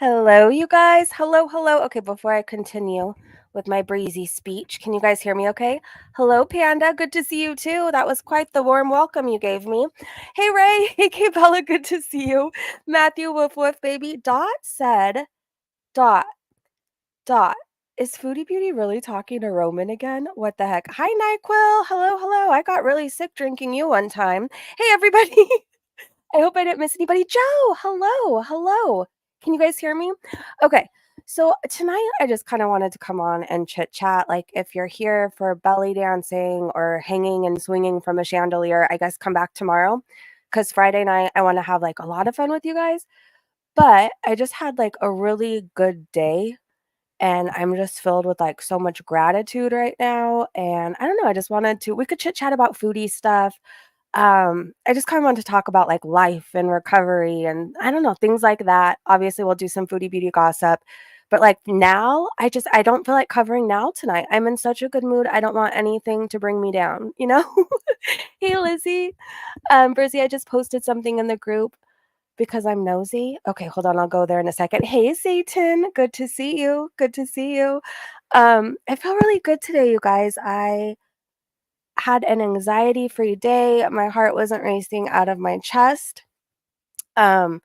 Hello, you guys. Hello, hello. Okay, before I continue with my breezy speech, can you guys hear me okay? Hello, Panda. Good to see you too. That was quite the warm welcome you gave me. Hey, Ray. Hey, Bella. Good to see you. Matthew, woof woof, baby. Dot said, Dot, Dot. Is Foodie Beauty really talking to Roman again? What the heck? Hi, NyQuil. Hello, hello. I got really sick drinking you one time. Hey, everybody. I hope I didn't miss anybody. Joe, hello, hello. Can you guys hear me? Okay. So tonight I just kind of wanted to come on and chit chat. Like if you're here for belly dancing or hanging and swinging from a chandelier, I guess come back tomorrow. Cause Friday night I want to have like a lot of fun with you guys. But I just had like a really good day and I'm just filled with like so much gratitude right now. And I don't know, I just wanted to we could chit chat about foodie stuff. I just kind of want to talk about like life and recovery and I don't know, things like that. Obviously, we'll do some foodie beauty gossip. But like now, I don't feel like covering now tonight. I'm in such a good mood. I don't want anything to bring me down, you know? Hey Lizzie. Brizzy, I just posted something in the group because I'm nosy. Okay, hold on, I'll go there in a second. Hey Satan, good to see you. Good to see you. I feel really good today, you guys. I had an anxiety-free day. My heart wasn't racing out of my chest. Um,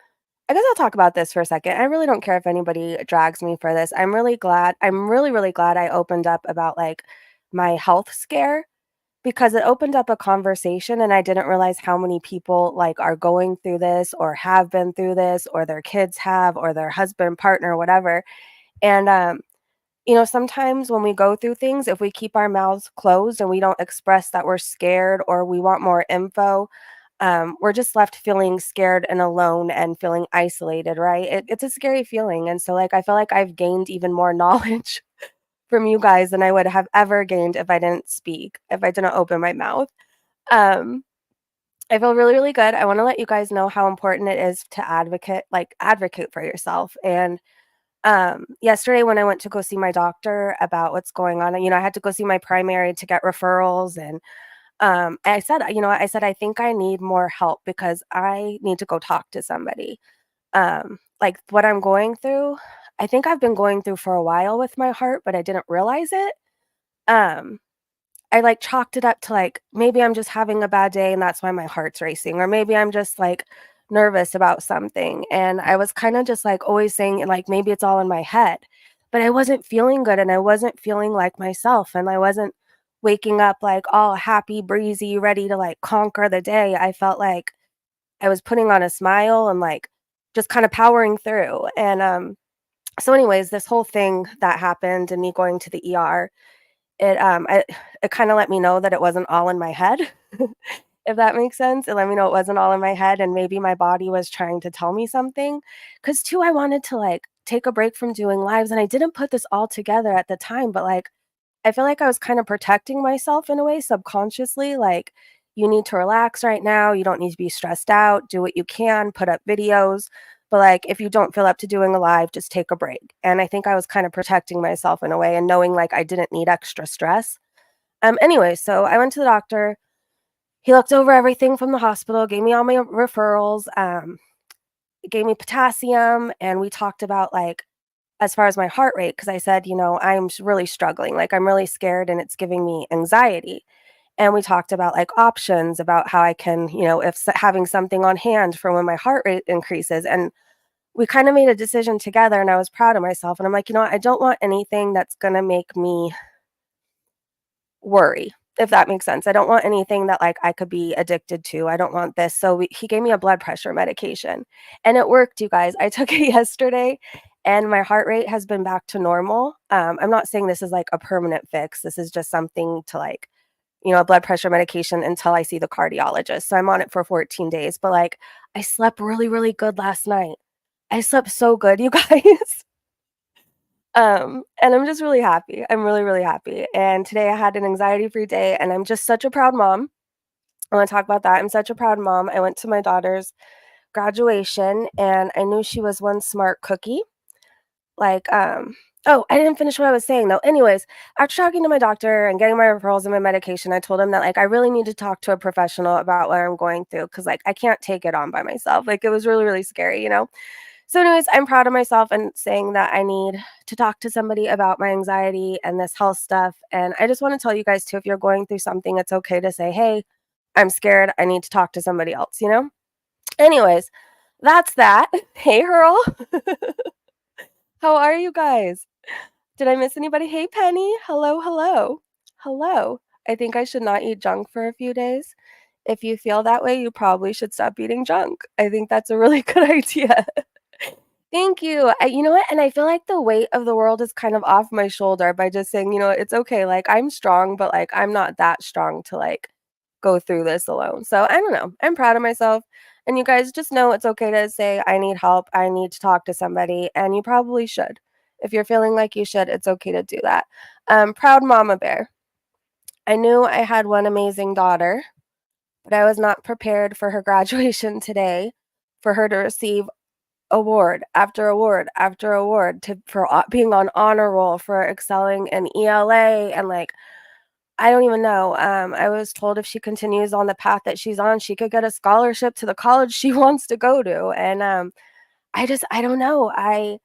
I guess I'll talk about this for a second. I really don't care if anybody drags me for this. I'm really glad. I'm really, really glad I opened up about like my health scare because it opened up a conversation and I didn't realize how many people like are going through this or have been through this or their kids have or their husband, partner, whatever. And sometimes when we go through things, if we keep our mouths closed and we don't express that we're scared or we want more info, we're just left feeling scared and alone and feeling isolated, right? It's a scary feeling. And so, like, I feel like I've gained even more knowledge from you guys than I would have ever gained if I didn't speak, if I didn't open my mouth. Um, I feel really, really good. I want to let you guys know how important it is to advocate for yourself. And yesterday when I went to go see my doctor about what's going on, I had to go see my primary to get referrals and I said, I think I need more help because I need to go talk to somebody. Like what I'm going through, I think I've been going through for a while with my heart, but I didn't realize it. Um, I like chalked it up to like maybe I'm just having a bad day and that's why my heart's racing, or maybe I'm just like nervous about something. And I was kind of just like always saying like maybe it's all in my head. But I wasn't feeling good and I wasn't feeling like myself and I wasn't waking up like all happy, breezy, ready to like conquer the day. I felt like I was putting on a smile and like just kind of powering through. And so anyways, this whole thing that happened and me going to the ER, it kinda let me know that it wasn't all in my head, if that makes sense. It let me know it wasn't all in my head and maybe my body was trying to tell me something. Because too, I wanted to, like, take a break from doing lives, and I didn't put this all together at the time, but, like, I feel like I was kinda protecting myself in a way subconsciously, like, "You need to relax right now, you don't need to be stressed out, do what you can, put up videos, but, like, if you don't feel up to doing a live, just take a break." And I think I was kinda protecting myself in a way and knowing, like, I didn't need extra stress. Anyway, so I went to the doctor, he looked over everything from the hospital, gave me all my referrals, gave me potassium, and we talked about, like, as far as my heart rate, because I said, "I'm really struggling, like, I'm really scared and it's giving me anxiety." And we talked about, like, options, about how I can, if having something on hand for when my heart rate increases, and we kinda made a decision together, and I was proud of myself, and I'm like, "You know what? I don't want anything that's gonna make me worry," if that makes sense. I don't want anything that, like, I could be addicted to. I don't want this. So he gave me a blood pressure medication, and it worked, you guys. I took it yesterday, and my heart rate has been back to normal. I'm not saying this is, like, a permanent fix. This is just something to, like, a blood pressure medication until I see the cardiologist. So I'm on it for 14 days, but, like, I slept really, really good last night. I slept so good, you guys. And I'm just really happy. I'm really, really happy. And today I had an anxiety-free day, and I'm just such a proud mom. I wanna talk about that. I'm such a proud mom. I went to my daughter's graduation, and I knew she was one smart cookie. Like, oh, I didn't finish what I was saying, though. Anyways, after talking to my doctor and getting my referrals and my medication, I told him that, like, I really need to talk to a professional about what I'm going through because, like, I can't take it on by myself. Like, it was really, really scary, you know? So anyways, I'm proud of myself and saying that I need to talk to somebody about my anxiety and this health stuff. And I just want to tell you guys too, if you're going through something, it's okay to say, hey, I'm scared. I need to talk to somebody else, you know? Anyways, that's that. Hey, Hurl. How are you guys? Did I miss anybody? Hey, Penny. Hello, hello. Hello. I think I should not eat junk for a few days. If you feel that way, you probably should stop eating junk. I think that's a really good idea. Thank you. You know what? And I feel like the weight of the world is kind of off my shoulder by just saying, it's okay. Like, I'm strong, but like, I'm not that strong to like go through this alone. So I don't know. I'm proud of myself. And you guys just know it's okay to say, I need help. I need to talk to somebody. And you probably should. If you're feeling like you should, it's okay to do that. Proud mama bear. I knew I had one amazing daughter, but I was not prepared for her graduation today for her to receive award after award after award for being on honor roll, for excelling in ELA, and like I don't even know. I was told if she continues on the path that she's on, she could get a scholarship to the college she wants to go to. And I don't know.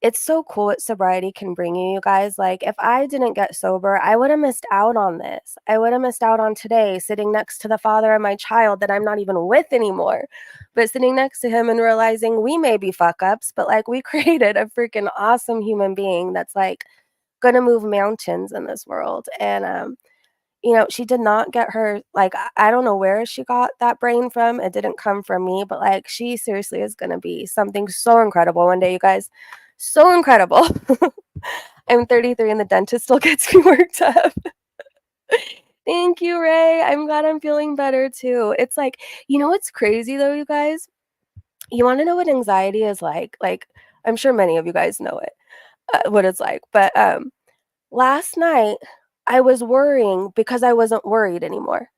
It's so cool what sobriety can bring you, you guys. Like, if I didn't get sober, I would have missed out on this. I would have missed out on today, sitting next to the father of my child that I'm not even with anymore, but sitting next to him and realizing we may be fuck ups, but like we created a freaking awesome human being that's like gonna move mountains in this world. And she did not get her, like, I don't know where she got that brain from. It didn't come from me, but like she seriously is gonna be something so incredible one day, you guys. So incredible. I'm 33 and the dentist still gets me worked up. Thank you, Ray. I'm glad I'm feeling better too. It's like, what's crazy though, you guys? You want to know what anxiety is like? Like, I'm sure many of you guys know it, what it's like. But last night, I was worrying because I wasn't worried anymore.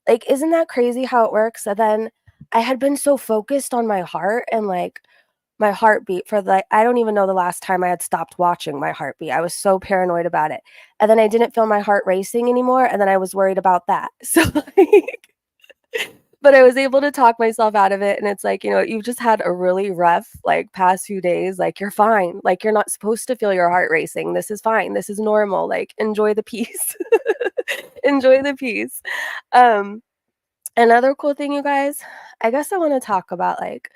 Like, isn't that crazy how it works? So then I had been so focused on my heart and like my heartbeat for I don't even know the last time I had stopped watching my heartbeat. I was so paranoid about it. And then I didn't feel my heart racing anymore. And then I was worried about that. So like, but I was able to talk myself out of it. And it's like, you've just had a really rough, like, past few days. Like, you're fine. Like, you're not supposed to feel your heart racing. This is fine. This is normal. Like, enjoy the peace. Enjoy the peace. Um, Another cool thing, you guys, I guess I want to talk about like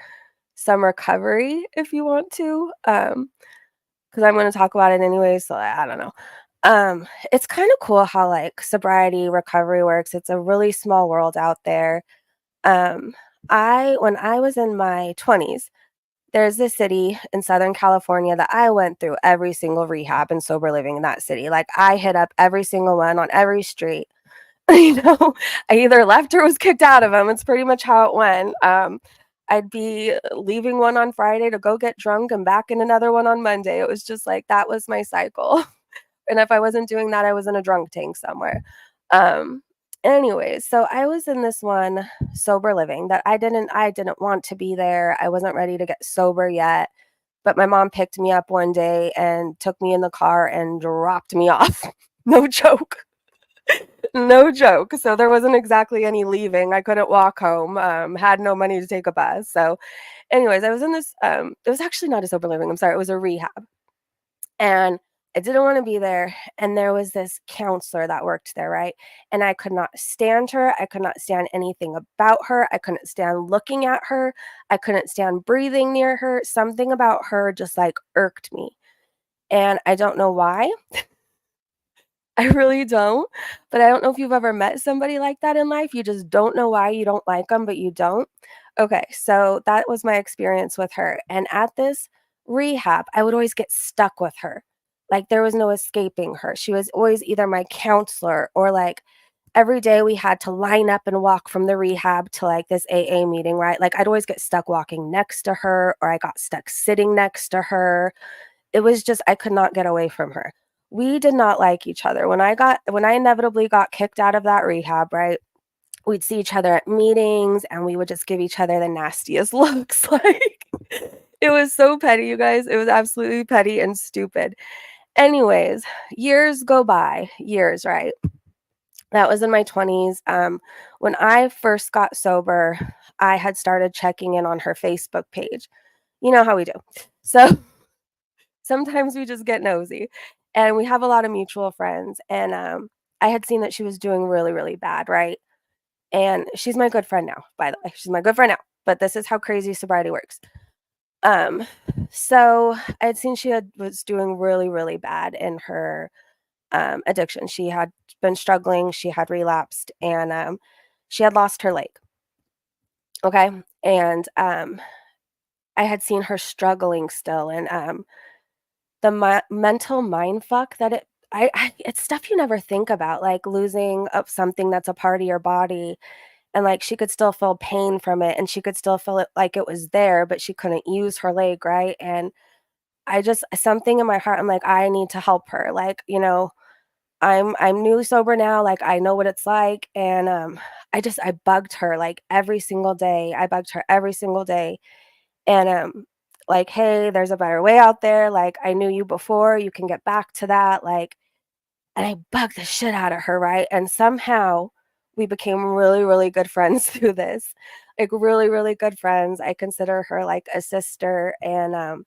some recovery if you want to. Because I'm going to talk about it anyway, so I don't know. It's kind of cool how like sobriety recovery works. It's a really small world out there. Um, when I was in my 20s, there's this city in Southern California that I went through every single rehab and sober living in that city. Like, I hit up every single one on every street. I either left or was kicked out of them. It's pretty much how it went. I'd be leaving one on Friday to go get drunk and back in another one on Monday. It was just like that was my cycle. And if I wasn't doing that, I was in a drunk tank somewhere. Um, Anyways, so I was in this one sober living that I didn't want to be there. I wasn't ready to get sober yet. But my mom picked me up one day and took me in the car and dropped me off. No joke. No joke. So there wasn't exactly any leaving. I couldn't walk home. Had no money to take a bus. So anyways, I was in this it was actually not a sober living. I'm sorry. It was a rehab. And I didn't want to be there. And there was this counselor that worked there, right? And I could not stand her. I could not stand anything about her. I couldn't stand looking at her. I couldn't stand breathing near her. Something about her just like irked me. And I don't know why. I really don't, but I don't know if you've ever met somebody like that in life. You just don't know why you don't like them, but you don't. Okay, so that was my experience with her. And at this rehab, I would always get stuck with her. Like, there was no escaping her. She was always either my counselor or like every day we had to line up and walk from the rehab to like this AA meeting, right? Like, I'd always get stuck walking next to her or I got stuck sitting next to her. It was just I could not get away from her. We did not like each other. When I inevitably got kicked out of that rehab, right? We'd see each other at meetings and we would just give each other the nastiest looks. Like, it was so petty, you guys. It was absolutely petty and stupid. Anyways, years go by. Years, right? That was in my 20s. When I first got sober, I had started checking in on her Facebook page. You know how we do. So sometimes we just get nosy, and we have a lot of mutual friends, and, I had seen that she was doing really, really bad, right? And she's my good friend now, by the way. She's my good friend now, but this is how crazy sobriety works. Um, so I had seen she was doing really, really bad in her, addiction. She had been struggling, she had relapsed, and, she had lost her leg, okay? And, I had seen her struggling still, and, the mental mind fuck that it's stuff you never think about, like losing of something that's a part of your body, and, like, she could still feel pain from it, and she could still feel it like it was there, but she couldn't use her leg, right? And I just something in my heart, I'm like, "I need to help her." Like, I'm newly sober now, like, I know what it's like, and, I bugged her, like, every single day. I bugged her every single day, and, like, "Hey, there's a better way out there, like, I knew you before, you can get back to that," like, and I bugged the shit out of her, right? And somehow we became really, really good friends through this, like, really, really good friends. I consider her like a sister, and,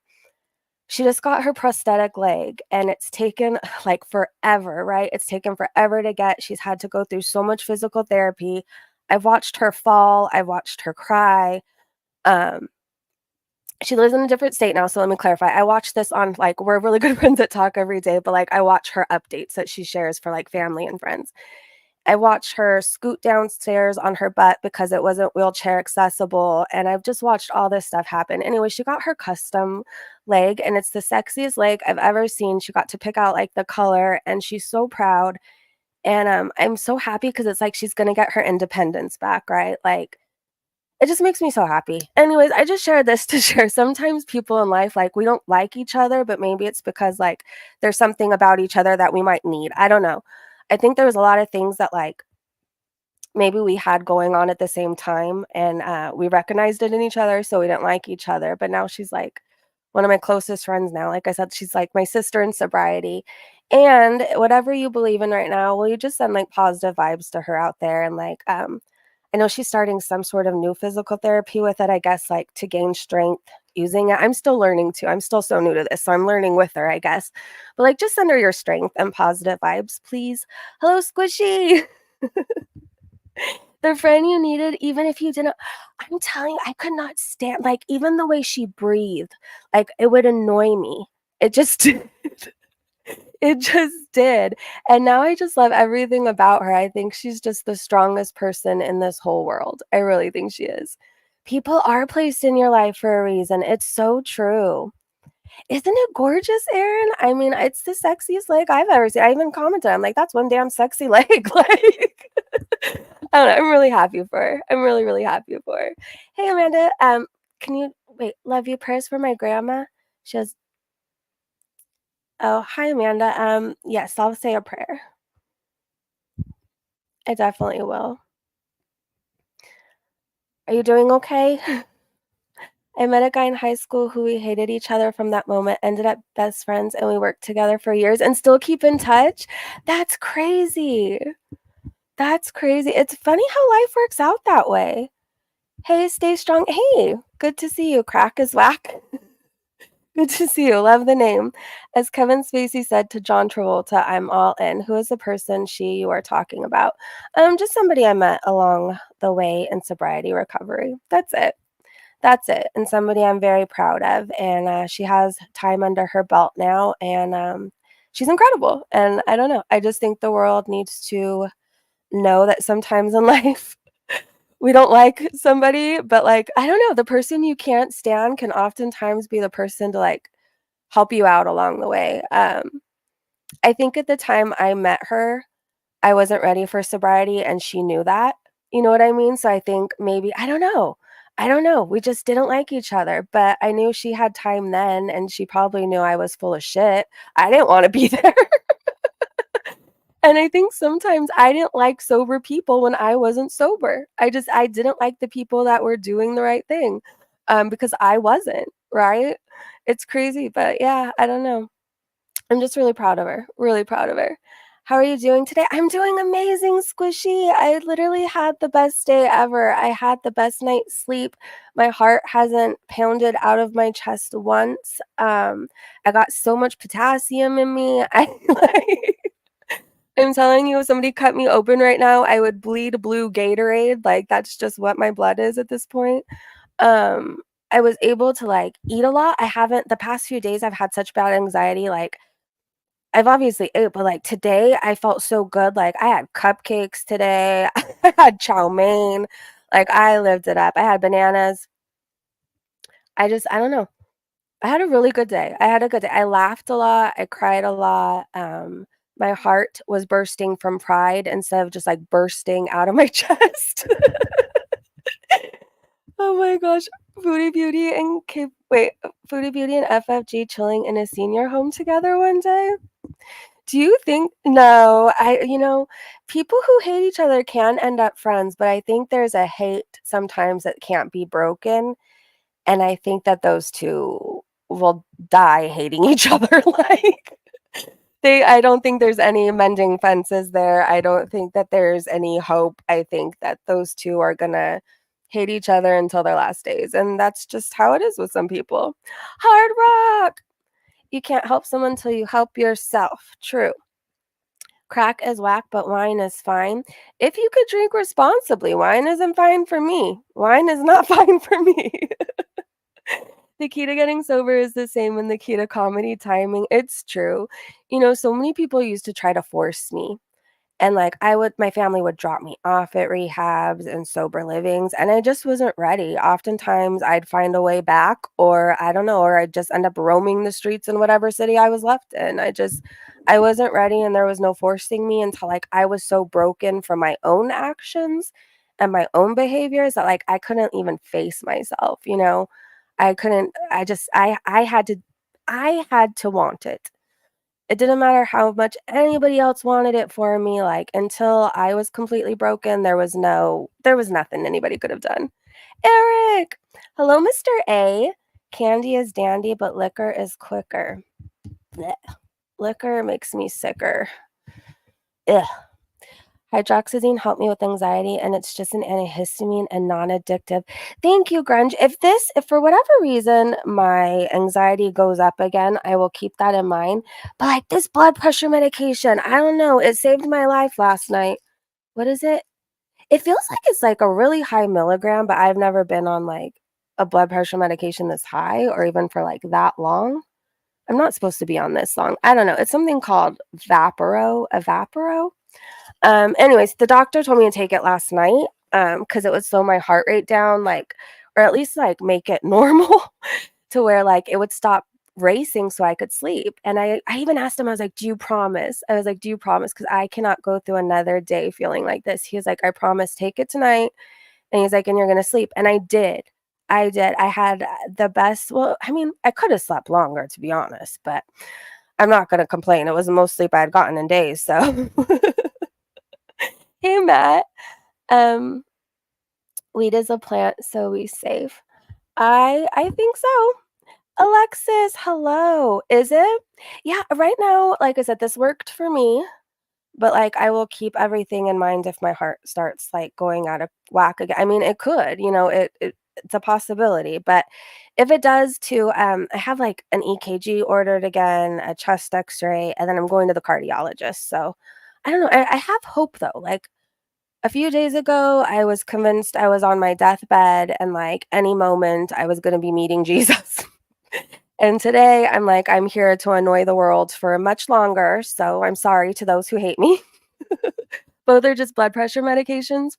she just got her prosthetic leg, and it's taken, like, forever, right? It's taken forever to get. She's had to go through so much physical therapy. I've watched her fall, I've watched her cry. um she lives in a different state now, so let me clarify. I watch this on, like, we're really good friends that talk every day, but, like, I watch her updates that she shares for, like, family and friends. I watch her scoot downstairs on her butt because it wasn't wheelchair accessible, and I've just watched all this stuff happen. Anyway, she got her custom leg, and it's the sexiest leg I've ever seen. She got to pick out, like, the color, and she's so proud, and, I'm so happy because it's like she's gonna get her independence back, right? Like, it just makes me so happy. Anyways, I just shared this to share sometimes people in life, like, we don't like each other, but maybe it's because, like, there's something about each other that we might need. I don't know. I think there was a lot of things that, like, maybe we had going on at the same time, and, we recognized it in each other, so we didn't like each other, but now she's, like, one of my closest friends now. Like I said, she's, like, my sister in sobriety, and whatever you believe in right now, will you just send, like, positive vibes to her out there, and, like, I know she's starting some sort of new physical therapy with it, I guess, like, to gain strength using it. I'm still learning too. I'm still so new to this, so I'm learning with her, I guess. But, like, just send her your strength and positive vibes, please. Hello, Squishy. The friend you needed, even if you didn't. I'm telling you, I could not stand, like, even the way she breathed, like, it would annoy me. It just did. It just did, and now I just love everything about her. I think she's just the strongest person in this whole world. I really think she is. People are placed in your life for a reason. It's so true. Isn't it gorgeous, Erin? I mean, it's the sexiest leg I've ever seen. I even commented, I'm like, "That's one damn sexy leg." Like, I don't know, I'm really happy for her. I'm really, really happy for her. Hey, Amanda, can you wait, love you, prayers for my grandma? She has Oh, hi, Amanda. Yes, I'll say a prayer. I definitely will. Are you doing okay? I met a guy in high school who we hated each other from that moment, ended up best friends, and we worked together for years and still keep in touch. That's crazy. That's crazy. It's funny how life works out that way. Hey, stay strong. Hey, good to see you. Crack is whack. Good to see you. Love the name. As Kevin Spacey said to John Travolta, I'm all in. Who is the person you are talking about? Just somebody I met along the way in sobriety recovery. That's it. That's it. And somebody I'm very proud of. And she has time under her belt now. And she's incredible. And I don't know. I just think the world needs to know that sometimes in life we don't like somebody, but, like, I don't know, the person you can't stand can oftentimes be the person to, like, help you out along the way. I think at the time I met her, I wasn't ready for sobriety, and she knew that. You know what I mean? So I think maybe I don't know. I don't know. We just didn't like each other, but I knew she had time then, and she probably knew I was full of shit. I didn't wanna be there. And I think sometimes I didn't like sober people when I wasn't sober. I didn't like the people that were doing the right thing, because I wasn't, right? It's crazy, but yeah, I don't know. I'm just really proud of her, really proud of her. How are you doing today? I'm doing amazing, Squishy. I literally had the best day ever. I had the best night's sleep. My heart hasn't pounded out of my chest once. I got so much potassium in me. I'm telling you, if somebody cut me open right now, I would bleed blue Gatorade. Like that's just what my blood is at this point. Um, I was able to like eat a lot. I haven't the past few days I've had such bad anxiety, like I've obviously ate, but, like, today I felt so good, like, I had cupcakes today, I had chow mein, like, I lived it up. I had bananas. I don't know. I had a really good day. I had a good day. I laughed a lot, I cried a lot, my heart was bursting from pride instead of just, like, bursting out of my chest. Oh my gosh. Foodie Beauty and K wait, Foodie Beauty and FFG chilling in a senior home together one day? Do you think no, people who hate each other can end up friends, but I think there's a hate sometimes that can't be broken, and I think that those 2 will die hating each other, like, I don't think there's any mending fences there, I don't think that there's any hope, I think that those 2 are gonna hate each other until their last days, and that's just how it is with some people. Hard rock! You can't help someone till you help yourself. True. Crack is whack, but wine is fine. If you could drink responsibly, wine isn't fine for me. Wine is not fine for me. The key to getting sober is the same in the key to comedy timing. It's true. So many people used to try to force me. And, like, my family would drop me off at rehabs and sober livings, and I just wasn't ready. Oftentimes, I'd find a way back, or I don't know, or I'd just end up roaming the streets in whatever city I was left in. I wasn't ready, and there was no forcing me until, like, I was so broken from my own actions and my own behaviors that, like, I couldn't even face myself. I couldn't I had to want it. It didn't matter how much anybody else wanted it for me, like, until I was completely broken, there was nothing anybody could have done. Eric! Hello, Mr. A. Candy is dandy, but liquor is quicker. Blech. Liquor makes me sicker. Ugh. Hydroxyzine helped me with anxiety, and it's just an antihistamine and non-addictive. Thank you, Grunge. If for whatever reason my anxiety goes up again, I will keep that in mind. But like this blood pressure medication, I don't know. It saved my life last night. What is it? It feels like it's like a really high milligram, but I've never been on like a blood pressure medication this high or even for like that long. I'm not supposed to be on this long. I don't know. It's something called Evaporo. Anyways, the doctor told me to take it last night, because it would slow my heart rate down, like, or at least like make it normal to where like it would stop racing so I could sleep. And I even asked him, I was like, "Do you promise?" I was like, "Do you promise? Because I cannot go through another day feeling like this." He was like, "I promise, take it tonight." And he's like, "And you're gonna sleep." And I did. I did. I had the best. Well, I mean, I could have slept longer, to be honest, but I'm not gonna complain. It was the most sleep I had gotten in days. So, hey, Matt. Um, Weed is a plant, so we safe. I think so. Alexis, hello. Is it? Yeah, right now, like I said, this worked for me, but like I will keep everything in mind if my heart starts like going out of whack again. I mean, it could, it's a possibility, but if it does too, I have like an EKG ordered again, a chest x-ray, and then I'm going to the cardiologist. So I don't know. I have hope though. Like a few days ago, I was convinced I was on my deathbed and, like, any moment I was gonna be meeting Jesus. And today, I'm like, I'm here to annoy the world for much longer, so I'm sorry to those who hate me. Both are just blood pressure medications.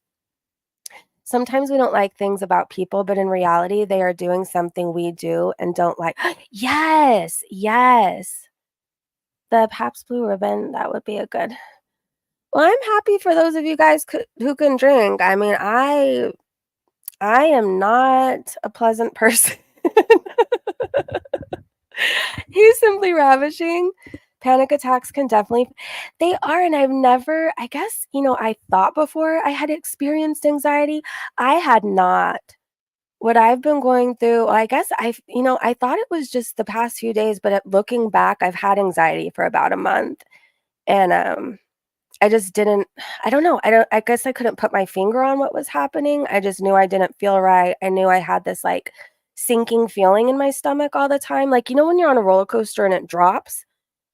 Sometimes we don't like things about people, but in reality, they are doing something we do and don't like. Yes, yes. The Pabst Blue Ribbon, that would be a good. Well, I'm happy for those of you guys who can drink. I mean, I am not a pleasant person. He's simply ravishing. Panic attacks can definitely they are, and I've never I guess, I thought before I had experienced anxiety. I had not. What I've been going through, I guess I thought it was just the past few days, but looking back, I've had anxiety for about a month. And I just didn't I don't know, I guess I couldn't put my finger on what was happening, I just knew I didn't feel right, I knew I had this, like, sinking feeling in my stomach all the time, like, you know when you're on a roller coaster and it drops?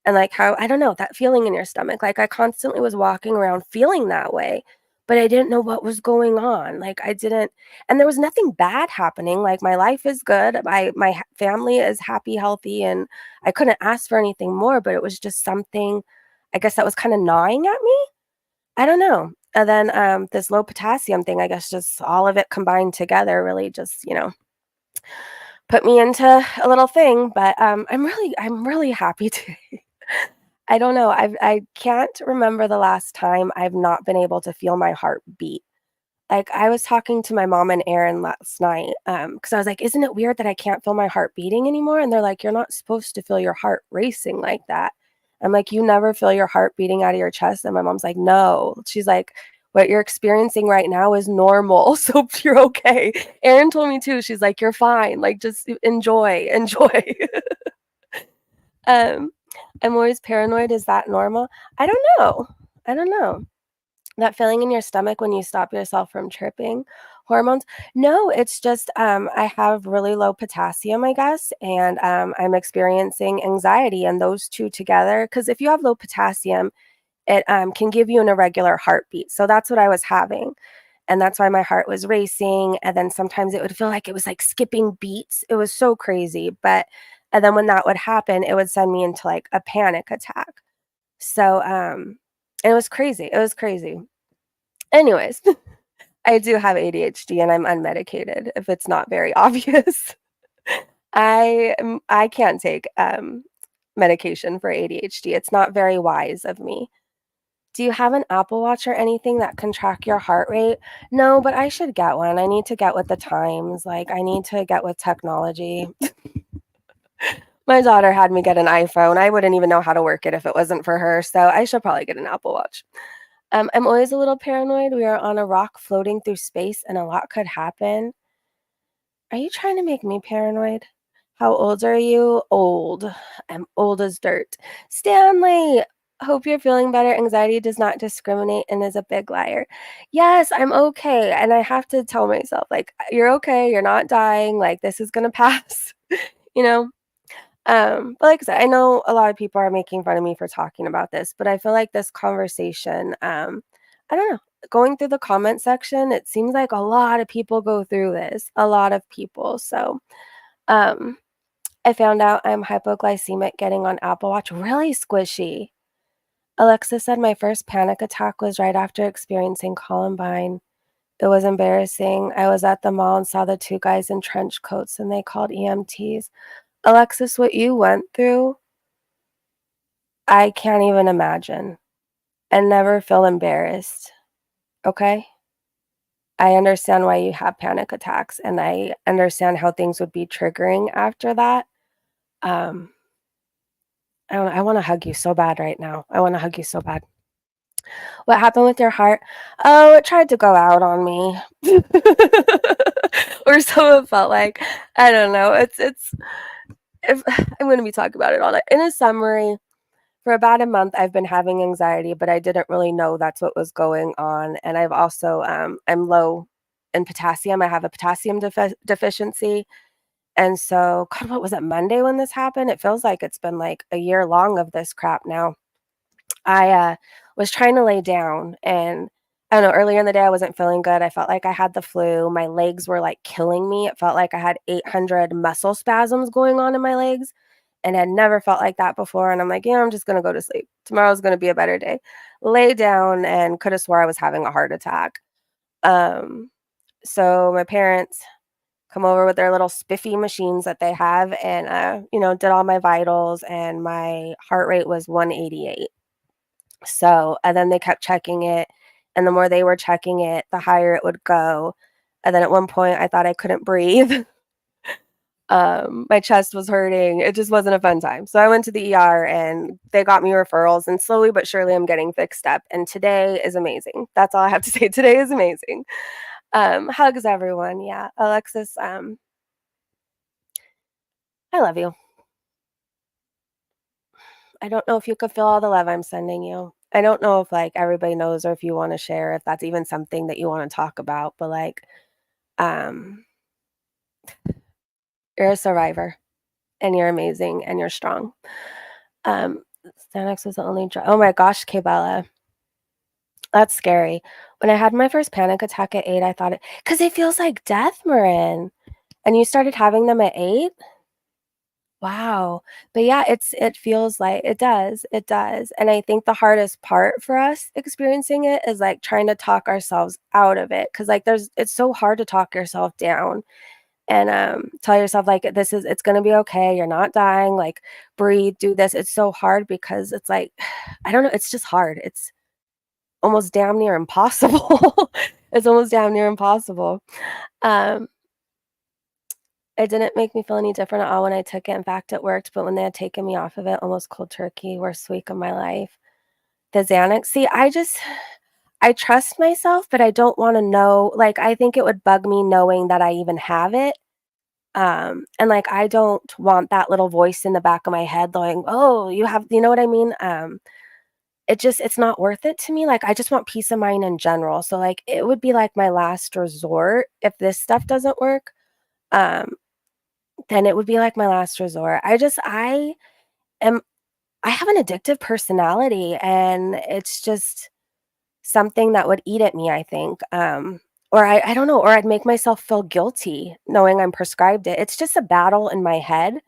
And, like, how I don't know, that feeling in your stomach, like, I constantly was walking around feeling that way, but I didn't know what was going on, like, I didn't and there was nothing bad happening, like, my life is good, my ha family is happy, healthy, and I couldn't ask for anything more, but it was just something, I guess, that was kinda gnawing at me? I don't know. And then, this low potassium thing, I guess just all of it combined together really just, put me into a little thing, but, I'm really happy to I don't know, I can't remember the last time I've not been able to feel my heart beat. Like, I was talking to my mom and Aaron last night, because I was like, "Isn't it weird that I can't feel my heart beating anymore?" And they're like, "You're not supposed to feel your heart racing like that." I'm like, "You never feel your heart beating out of your chest?" And my mom's like, "No." She's like, "What you're experiencing right now is normal, so you're okay." Aaron told me too, she's like, "You're fine, like, just enjoy, enjoy." Um, I'm always paranoid, is that normal? I don't know. I don't know. That feeling in your stomach when you stop yourself from tripping hormones? No, it's just, I have really low potassium, I guess, and, I'm experiencing anxiety, and those 2 together. Because if you have low potassium, it, can give you an irregular heartbeat, so that's what I was having, and that's why my heart was racing, and then sometimes it would feel like it was, like, skipping beats. It was so crazy, but and then when that would happen, it would send me into, like, a panic attack. So, it was crazy, it was crazy. Anyways, I do have ADHD and I'm unmedicated, if it's not very obvious. I can't take, medication for ADHD, it's not very wise of me. Do you have an Apple Watch or anything that can track your heart rate? No, but I should get one, I need to get with the times, like, I need to get with technology. My daughter had me get an iPhone, I wouldn't even know how to work it if it wasn't for her, so I should probably get an Apple Watch. I'm always a little paranoid. We are on a rock floating through space and a lot could happen. Are you trying to make me paranoid? How old are you? Old. I'm old as dirt. Stanley, hope you're feeling better. Anxiety does not discriminate and is a big liar. Yes, I'm okay. And I have to tell myself, like, you're okay. You're not dying. Like, this is going to pass, you know? But like I said, I know a lot of people are making fun of me for talking about this, but I feel like this conversation, I don't know, going through the comment section, it seems like a lot of people go through this, a lot of people. So, um, I found out I'm hypoglycemic getting on Apple Watch. Really squishy. Alexa said my first panic attack was right after experiencing Columbine. It was embarrassing. I was at the mall and saw the 2 guys in trench coats and they called EMTs. Alexis, what you went through, I can't even imagine, and never feel embarrassed, okay? I understand why you have panic attacks, and I understand how things would be triggering after that. Um, I wanna hug you so bad right now. I wanna hug you so bad. What happened with your heart? Oh, it tried to go out on me. Or so it felt like. I don't know. It's if I'm gonna be talking about it all night. In a summary, for about a month, I've been having anxiety, but I didn't really know that's what was going on, and I've also, I'm low in potassium, I have a potassium deficiency, and so God, what was it, Monday when this happened? It feels like it's been, like, a year long of this crap now. I, was trying to lay down, and I don't know, earlier in the day, I wasn't feeling good, I felt like I had the flu, my legs were, like, killing me, it felt like I had 800 muscle spasms going on in my legs, and had never felt like that before, and I'm like, "Yeah, I'm just gonna go to sleep. Tomorrow's gonna be a better day." Lay down and coulda swore I was having a heart attack. Um, so my parents come over with their little spiffy machines that they have and, did all my vitals, and my heart rate was 188. So and then they kept checking it, and the more they were checking it, the higher it would go, and then at one point, I thought I couldn't breathe. My chest was hurting, it just wasn't a fun time. So I went to the ER and they got me referrals, and slowly but surely I'm getting fixed up, and today is amazing. That's all I have to say, today is amazing. Hugs everyone, yeah. Alexis, I love you. I don't know if you could feel all the love I'm sending you. I don't know if, like, everybody knows or if you wanna share, if that's even something that you wanna talk about, but, like, um, you're a survivor, and you're amazing, and you're strong. Um, Xanax was the only drug. Oh my gosh, Kayla, that's scary. When I had my first panic attack at 8, I thought because it feels like death, Marin, and you started having them at 8? Wow. But yeah, it feels like it does, and I think the hardest part for us experiencing it is, like, trying to talk ourselves out of it, because like, it's so hard to talk yourself down and, tell yourself, like, it's gonna be okay, you're not dying, like, breathe, do this. It's so hard because it's like I don't know, it's just hard. It's almost damn near impossible. It's almost damn near impossible. Um It didn't make me feel any different at all when I took it. In fact, it worked, but when they had taken me off of it, almost cold turkey, worst week of my life. The Xanax, see, I trust myself, but I don't wanna know, like, I think it would bug me knowing that I even have it, and, like, I don't want that little voice in the back of my head going, "Oh, you know what I mean?" It's not worth it to me, like, I just want peace of mind in general, so, like, it would be, like, my last resort if this stuff doesn't work, um then it would be like my last resort. Am I have an addictive personality, and it's just something that would eat at me, I think, or I don't know, or I'd make myself feel guilty knowing I'm prescribed it. It's just a battle in my head,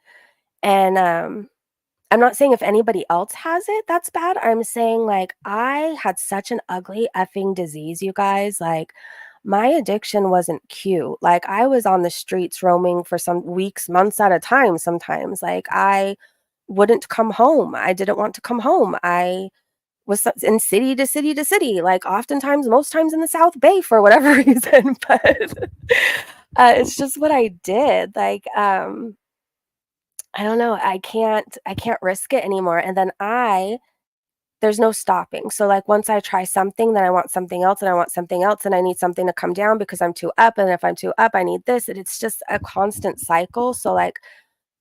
and, I'm not saying if anybody else has it, that's bad. I'm saying, like, I had such an ugly effing disease, you guys, like, my addiction wasn't cute. Like, I was on the streets roaming for some weeks, months at a time sometimes. Like, I wouldn't come home. I didn't want to come home. I was in city to city to city, like, oftentimes, most times in the South Bay for whatever reason, but, it's just what I did. Like, I don't know, I can't risk it anymore, and then there's no stopping, so, like, once I try something, then I want something else, and I want something else, and I need something to come down because I'm too up, and if I'm too up, I need this, and it's just a constant cycle, so, like,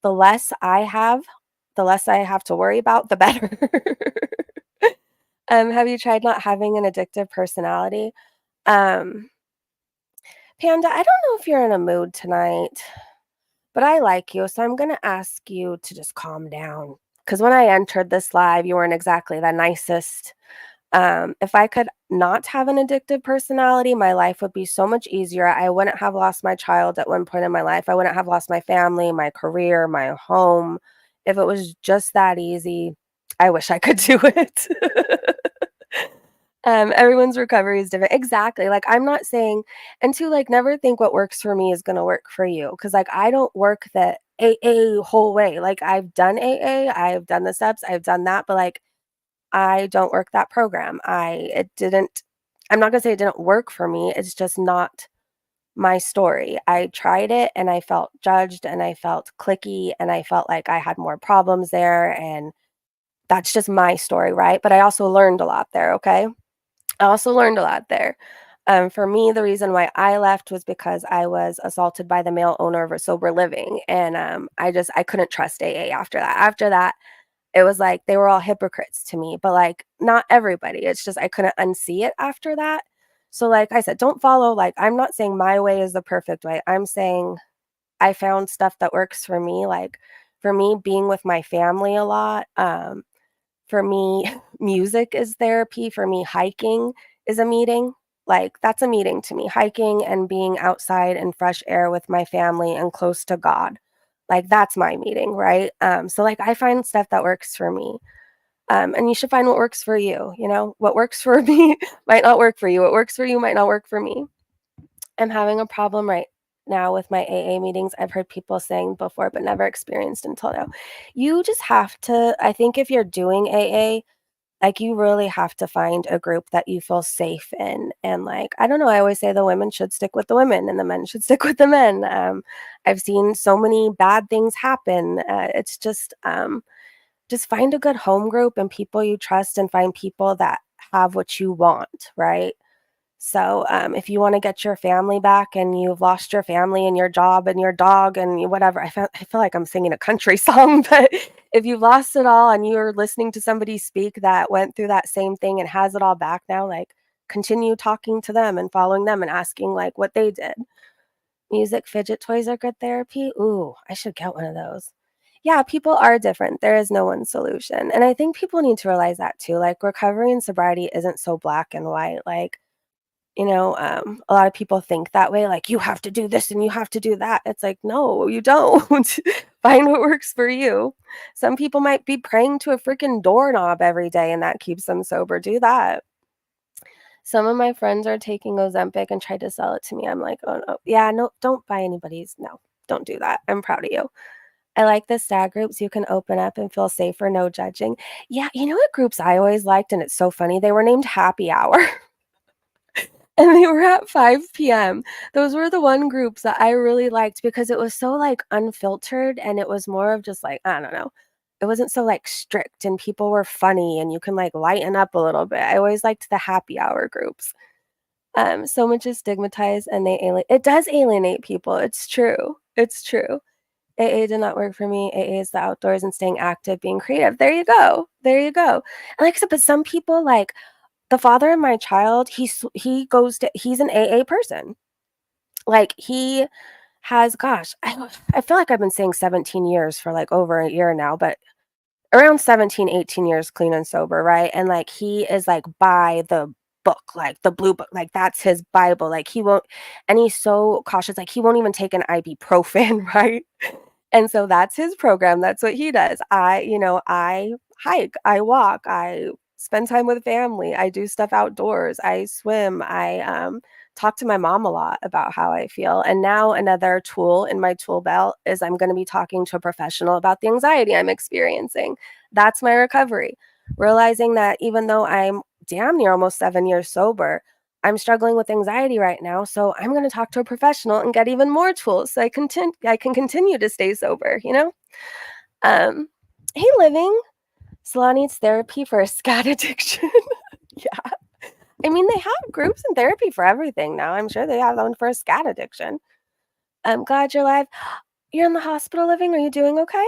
the less I have, the less I have to worry about, the better. Have you tried not having an addictive personality? Um, Panda, I don't know if you're in a mood tonight, but I like you, so I'm gonna ask you to just calm down. Because when I entered this live, you weren't exactly the nicest. If I could not have an addictive personality, my life would be so much easier. I wouldn't have lost my child at one point in my life. I wouldn't have lost my family, my career, my home. If it was just that easy, I wish I could do it. Everyone's recovery is different. Exactly, like, I'm not saying and to, like, never think what works for me is gonna work for you, because like, I don't work the AA whole way, like, I've done AA, I've done the steps, I've done that, but, like, I don't work that program. I'm not gonna say it didn't work for me, it's just not my story. I tried it, and I felt judged, and I felt cliquey, and I felt like I had more problems there, and that's just my story, right? But I also learned a lot there, okay? I also learned a lot there. For me, the reason why I left was because I was assaulted by the male owner of a sober living, and, I couldn't trust AA after that. After that, it was like they were all hypocrites to me, but, like, not everybody. It's just I couldn't unsee it after that. So, like I said, don't follow like, I'm not saying my way is the perfect way. I'm saying I found stuff that works for me, like, for me, being with my family a lot, for me, music is therapy. For me, hiking is a meeting. Like, that's a meeting to me. Hiking and being outside in fresh air with my family and close to God. Like, that's my meeting, right? So, like, I find stuff that works for me. And you should find what works for you, you know? What works for me might not work for you. What works for you might not work for me. I'm having a problem right now with my AA meetings. I've heard people saying before, but never experienced until now. You just have to, I think if you're doing AA, like, you really have to find a group that you feel safe in, and, like, I don't know, I always say the women should stick with the women and the men should stick with the men. I've seen so many bad things happen. It's just find a good home group and people you trust and find people that have what you want, right? So if you want to get your family back and you've lost your family and your job and your dog and whatever, I feel like I'm singing a country song, but if you've lost it all and you're listening to somebody speak that went through that same thing and has it all back now, like continue talking to them and following them and asking like what they did. Music fidget toys are good therapy. Ooh, I should get one of those. Yeah, people are different. There is no one solution. And I think people need to realize that too. Like recovery and sobriety isn't so black and white. Like, a lot of people think that way, like you have to do this and you have to do that. It's like, no, you don't. Find what works for you. Some people might be praying to a freaking doorknob every day and that keeps them sober. Do that. Some of my friends are taking Ozempic and tried to sell it to me. I'm like, "Oh, no. Yeah, no, don't buy anybody's no, don't do that. I'm proud of you." I like the stag groups. You can open up and feel safer, no judging. Yeah, you know what groups I always liked, and it's so funny? They were named Happy Hour, and they were at 5 p.m. Those were the one groups that I really liked because it was so, like, unfiltered, and it was more of just, like, I don't know. It wasn't so, like, strict, and people were funny, and you can, like, lighten up a little bit. I always liked the happy hour groups. So much is stigmatized and it does alienate people. It's true. It's true. AA did not work for me. AA is the outdoors and staying active, being creative. There you go. There you go. And like I said, but some people like the father of my child, he's an AA person. Like he has, gosh, I feel like I've been saying 17 years for like over a year now, but around 17, 18 years clean and sober, right? And like he is like by the book, like the blue book, like that's his Bible. Like he won't, and he's so cautious, like he won't even take an ibuprofen, right? And so that's his program. That's what he does. I hike, I walk, I spend time with family, I do stuff outdoors, I swim, I talk to my mom a lot about how I feel. And now another tool in my tool belt is I'm going to be talking to a professional about the anxiety I'm experiencing. That's my recovery. Realizing that even though I'm damn near almost 7 years sober, I'm struggling with anxiety right now, so I'm going to talk to a professional and get even more tools so I can continue to stay sober, you know? Um, hey, Living. Salon needs therapy for a scat addiction. Yeah. I mean, they have groups and therapy for everything now. I'm sure they have one for a scat addiction. I'm glad you're alive. You're in the hospital, Living. Are you doing okay?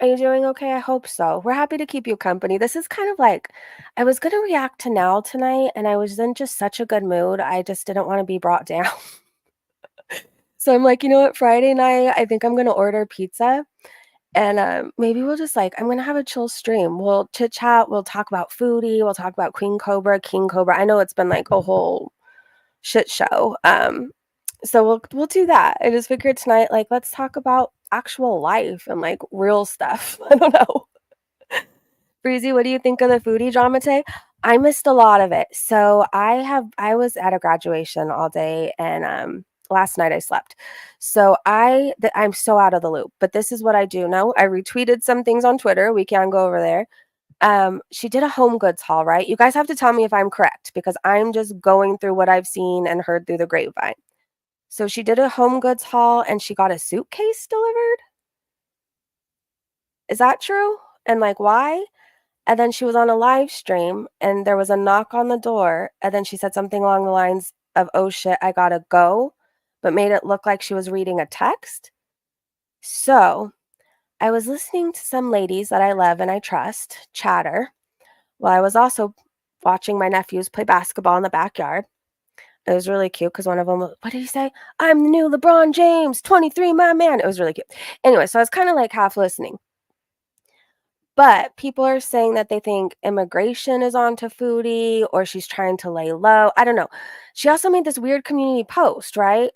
Are you doing okay? I hope so. We're happy to keep you company. This is kind of like I was gonna react to Now tonight, and I was in just such a good mood. I just didn't want to be brought down. So I'm like, you know what? Friday night, I think I'm gonna order pizza, and maybe we'll just like I'm gonna have a chill stream. We'll chit chat. We'll talk about Foodie. We'll talk about Queen Cobra, King Cobra. I know it's been like a whole shit show. So we'll do that. I just figured tonight, like, let's talk about actual life and like real stuff. I don't know. Breezy, what do you think of the foodie drama today? I missed a lot of it. So I was at a graduation all day and last night I slept. So I'm so out of the loop. But this is what I do know. I retweeted some things on Twitter. We can go over there. She did a home goods haul, right? You guys have to tell me if I'm correct because I'm just going through what I've seen and heard through the grapevine. So she did a home goods haul and she got a suitcase delivered. Is that true? And like why? And then she was on a live stream and there was a knock on the door. And then she said something along the lines of, oh shit, I gotta go, but made it look like she was reading a text. So I was listening to some ladies that I love and I trust chatter while I was also watching my nephews play basketball in the backyard. It was really cute because one of them, what did he say? I'm the new LeBron James, 23, my man. It was really cute. Anyway, so I was kind of like half listening. But people are saying that they think immigration is onto Foodie or she's trying to lay low. I don't know. She also made this weird community post, right?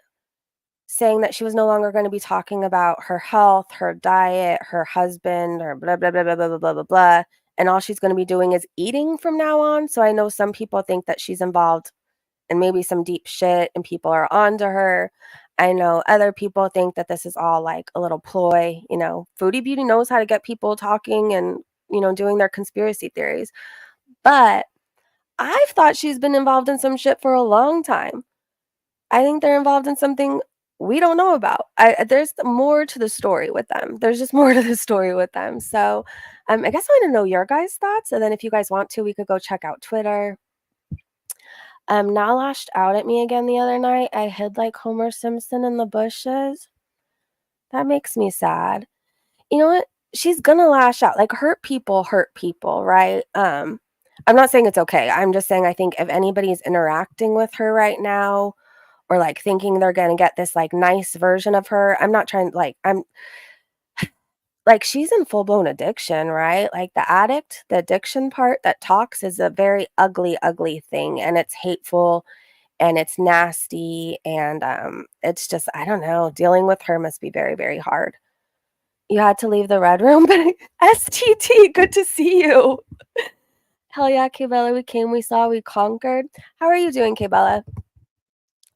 Saying that she was no longer going to be talking about her health, her diet, her husband, or blah, blah, blah, blah, blah, blah, blah, blah, blah. And all she's going to be doing is eating from now on. So I know some people think that she's involved in maybe some deep shit and people are onto her. I know other people think that this is all like a little ploy. Foodie Beauty knows how to get people talking and, doing their conspiracy theories. But I've thought she's been involved in some shit for a long time. I think they're involved in something we don't know about. There's more to the story with them. There's just more to the story with them. So I guess I want to know your guys' thoughts. And then if you guys want to, we could go check out Twitter. Now lashed out at me again the other night. I hid like Homer Simpson in the bushes. That makes me sad. You know what? She's gonna lash out. Like, hurt people, right? I'm not saying it's okay. I'm just saying I think if anybody's interacting with her right now or like thinking they're gonna get this like nice version of her, I'm not trying like I'm like she's in full blown addiction, right? Like the addiction part that talks is a very ugly, ugly thing, and it's hateful and it's nasty, and it's just I don't know. Dealing with her must be very, very hard. You had to leave the red room, but STT, good to see you. Hell yeah, Kbella, we came, we saw, we conquered. How are you doing, Kbella?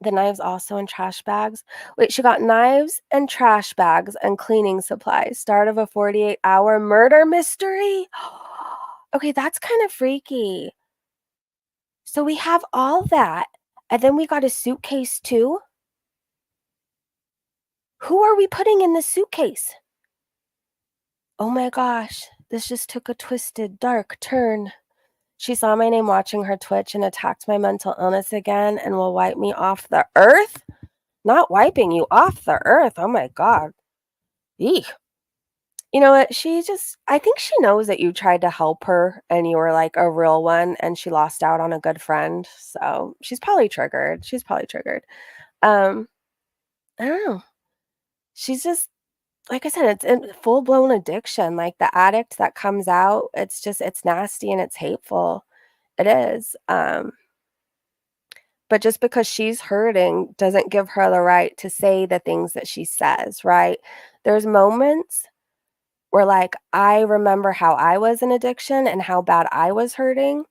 The knives also in trash bags. Wait, she got knives and trash bags and cleaning supplies. Start of a 48-hour murder mystery? Okay, that's kind of freaky. So we have all that, and then we got a suitcase too? Who are we putting in the suitcase? Oh my gosh, this just took a twisted, dark turn. She saw my name watching her Twitch and attacked my mental illness again and will wipe me off the earth? Not wiping you off the earth. Oh my God. Eek. You know what? I think she knows that you tried to help her and you were like a real one and she lost out on a good friend. So she's probably triggered. She's probably triggered. Um, I don't know. She's just, like I said, it's a full blown addiction. Like the addict that comes out, it's nasty and it's hateful. It is. But just because she's hurting doesn't give her the right to say the things that she says, right? There's moments where, like, I remember how I was in addiction and how bad I was hurting,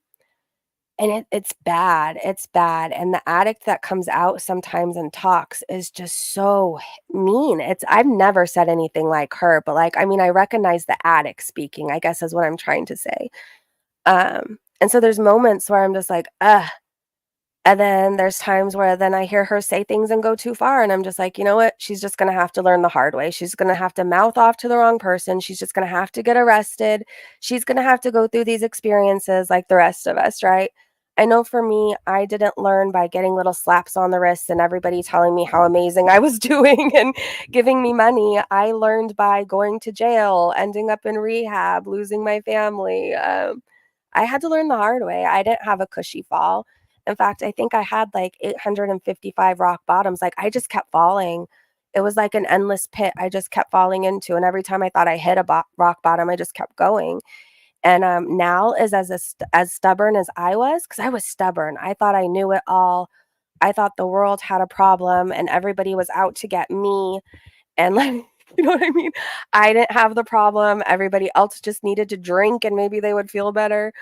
and it's bad, and the addict that comes out sometimes and talks is just so mean. I've never said anything like her, but, like, I mean, I recognize the addict speaking, I guess is what I'm trying to say. And so there's moments where I'm just like, "Ugh." And then there's times where then I hear her say things and go too far, and I'm just like, "You know what? She's just gonna have to learn the hard way. She's gonna have to mouth off to the wrong person. She's just gonna have to get arrested. She's gonna have to go through these experiences like the rest of us," right? I know for me, I didn't learn by getting little slaps on the wrist and everybody telling me how amazing I was doing and giving me money. I learned by going to jail, ending up in rehab, losing my family. I had to learn the hard way. I didn't have a cushy fall. In fact, I think I had like 855 rock bottoms. Like I just kept falling. It was like an endless pit I just kept falling into. And every time I thought I hit a rock bottom, I just kept going. And now is as stubborn as I was, because I was stubborn. I thought I knew it all. I thought the world had a problem and everybody was out to get me. And like, you know what I mean? I didn't have the problem. Everybody else just needed to drink and maybe they would feel better.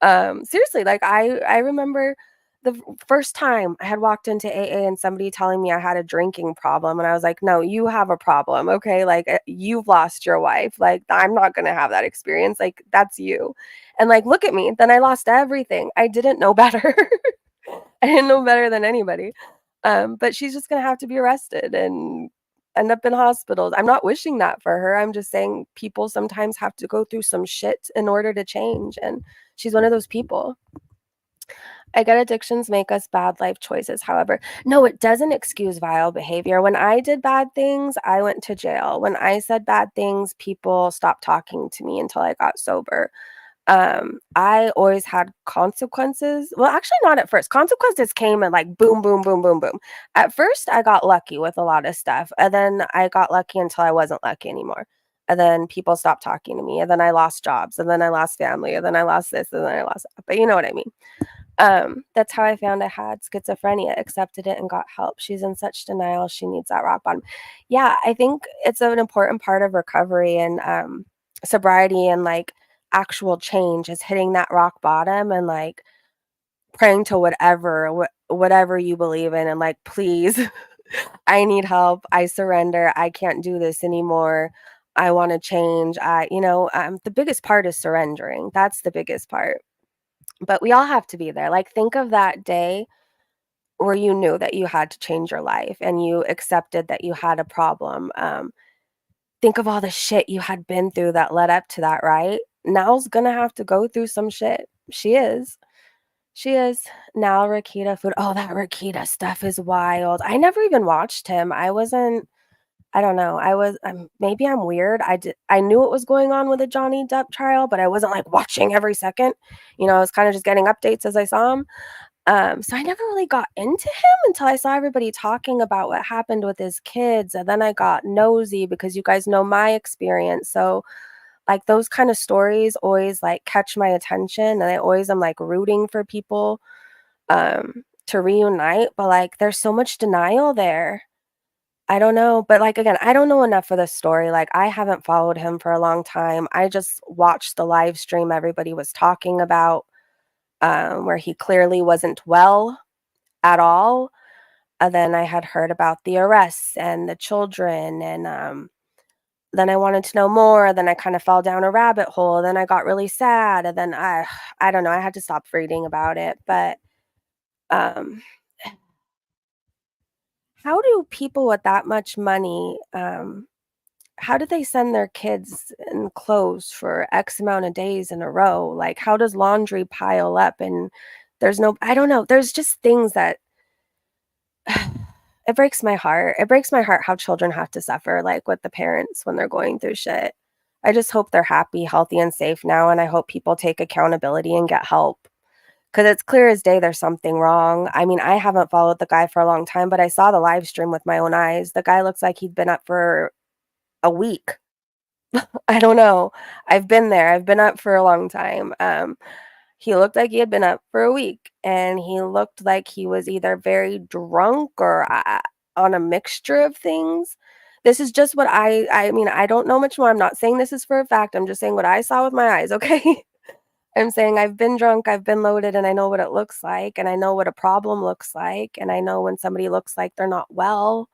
Seriously, like I remember the first time I had walked into AA and somebody telling me I had a drinking problem, and I was like, "No, you have a problem, okay? Like you've lost your wife. Like I'm not gonna have that experience. Like that's you." And like, look at me. Then I lost everything. I didn't know better. I didn't know better than anybody. But she's just gonna have to be arrested and end up in hospitals. I'm not wishing that for her. I'm just saying people sometimes have to go through some shit in order to change, and she's one of those people. I get addictions make us bad life choices. However, no, it doesn't excuse vile behavior. When I did bad things, I went to jail. When I said bad things, people stopped talking to me until I got sober. I always had consequences. Well, actually not at first. Consequences came and like boom, boom, boom, boom, boom. At first, I got lucky with a lot of stuff. And then I got lucky until I wasn't lucky anymore. And then people stopped talking to me. And then I lost jobs. And then I lost family. And then I lost this. And then I lost that. But you know what I mean. That's how I found I had schizophrenia, accepted it and got help. She's in such denial. She needs that rock bottom. Yeah, I think it's an important part of recovery and sobriety and like actual change is hitting that rock bottom and like praying to whatever you believe in and like, please, I need help. I surrender. I can't do this anymore. I want to change. The biggest part is surrendering. That's the biggest part. But we all have to be there. Like, think of that day where you knew that you had to change your life and you accepted that you had a problem. Think of all the shit you had been through that led up to that, right? Now's gonna have to go through some shit. She is. She is. Now Rakita food. Oh, that Rakita stuff is wild. I never even watched him. I don't know. Maybe I'm weird. I knew what was going on with the Johnny Depp trial, but I wasn't like watching every second. I was kind of just getting updates as I saw him. So I never really got into him until I saw everybody talking about what happened with his kids. And then I got nosy because you guys know my experience. So like those kind of stories always like catch my attention, and I always am like rooting for people to reunite, but like there's so much denial there. I don't know, but like again, I don't know enough for this story. Like I haven't followed him for a long time. I just watched the live stream everybody was talking about, where he clearly wasn't well at all. And then I had heard about the arrests and the children, and then I wanted to know more. Then I kind of fell down a rabbit hole. Then I got really sad, and then I don't know. I had to stop reading about it. But um, how do people with that much money, how do they send their kids in clothes for X amount of days in a row? Like, how does laundry pile up? And I don't know. There's just things that it breaks my heart. It breaks my heart how children have to suffer, like with the parents when they're going through shit. I just hope they're happy, healthy, and safe now. And I hope people take accountability and get help. Because it's clear as day there's something wrong. I mean, I haven't followed the guy for a long time, but I saw the live stream with my own eyes. The guy looks like he'd been up for a week. I don't know. I've been there. I've been up for a long time. He looked like he had been up for a week, and he looked like he was either very drunk or on a mixture of things. This is just what I mean, I don't know much more. I'm not saying this is for a fact. I'm just saying what I saw with my eyes, okay? I'm saying I've been drunk, I've been loaded, and I know what it looks like, and I know what a problem looks like, and I know when somebody looks like they're not well.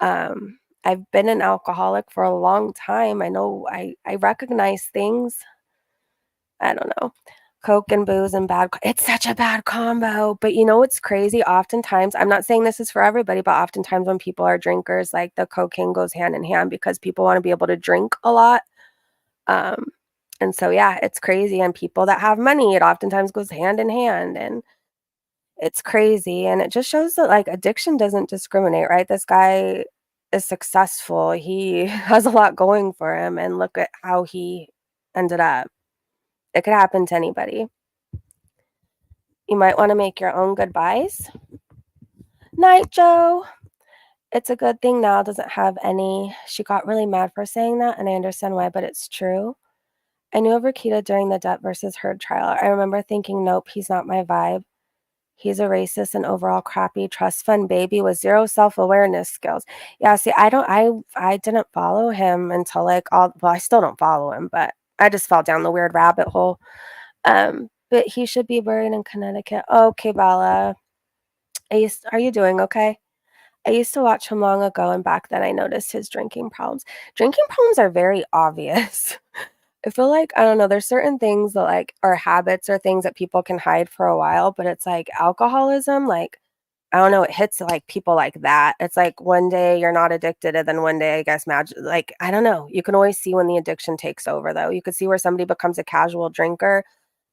I've been an alcoholic for a long time. I know I recognize things. I don't know. Coke and booze and it's such a bad combo. But you know what's crazy? Oftentimes, I'm not saying this is for everybody, but oftentimes when people are drinkers, like the cocaine goes hand in hand because people want to be able to drink a lot. Um, and so yeah, it's crazy. And people that have money, it oftentimes goes hand in hand. And it's crazy, and it just shows that, like, addiction doesn't discriminate, right? This guy is successful, he has a lot going for him, and look at how he ended up. It could happen to anybody. You might wanna make your own goodbyes. Night, Joe. It's a good thing Niall doesn't have any. She got really mad for saying that, and I understand why, but it's true. I knew of Rakita during the Depp versus Heard trial. I remember thinking, "Nope, he's not my vibe. He's a racist and overall crappy trust fund baby with zero self-awareness skills." Yeah, see, I didn't follow him until like I still don't follow him, but I just fell down the weird rabbit hole. But he should be buried in Connecticut. Okay, Bella. Are you doing okay? I used to watch him long ago, and back then I noticed his drinking problems. Drinking problems are very obvious. I feel like, I don't know, there's certain things that like are habits or things that people can hide for a while, but it's like alcoholism, like I don't know, it hits like people like that. It's like one day you're not addicted, and then one day I guess magic, like I don't know. You can always see when the addiction takes over though. You could see where somebody becomes a casual drinker,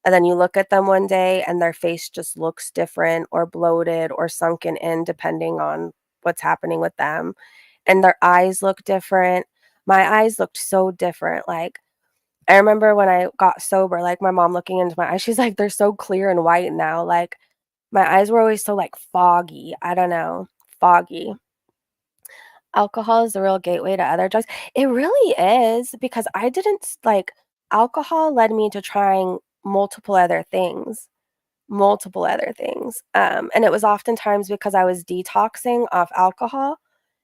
and then you look at them one day and their face just looks different or bloated or sunken in depending on what's happening with them. And their eyes look different. My eyes looked so different. Like I remember when I got sober, like, my mom looking into my eyes, she's like, "They're so clear and white now." Like, my eyes were always so, like, foggy. I don't know, foggy. Alcohol is the real gateway to other drugs. It really is because I didn't like, alcohol led me to trying multiple other things, and it was oftentimes because I was detoxing off alcohol,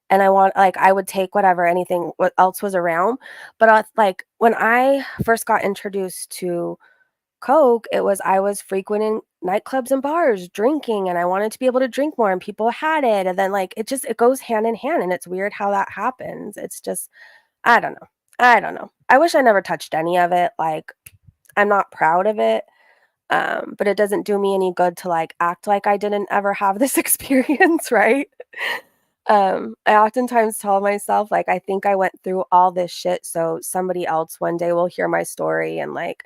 and I would take whatever anything what else was around, but, like, when I first got introduced to Coke, it was I was frequenting nightclubs and bars, drinking, and I wanted to be able to drink more, and people had it, and then, like, it goes hand in hand, and it's weird how that happens. It's just I don't know. I don't know. I wish I never touched any of it, like, I'm not proud of it, but it doesn't do me any good to, like, act like I didn't ever have this experience, right? I oftentimes tell myself, like, I think I went through all this shit, so somebody else one day will hear my story and, like,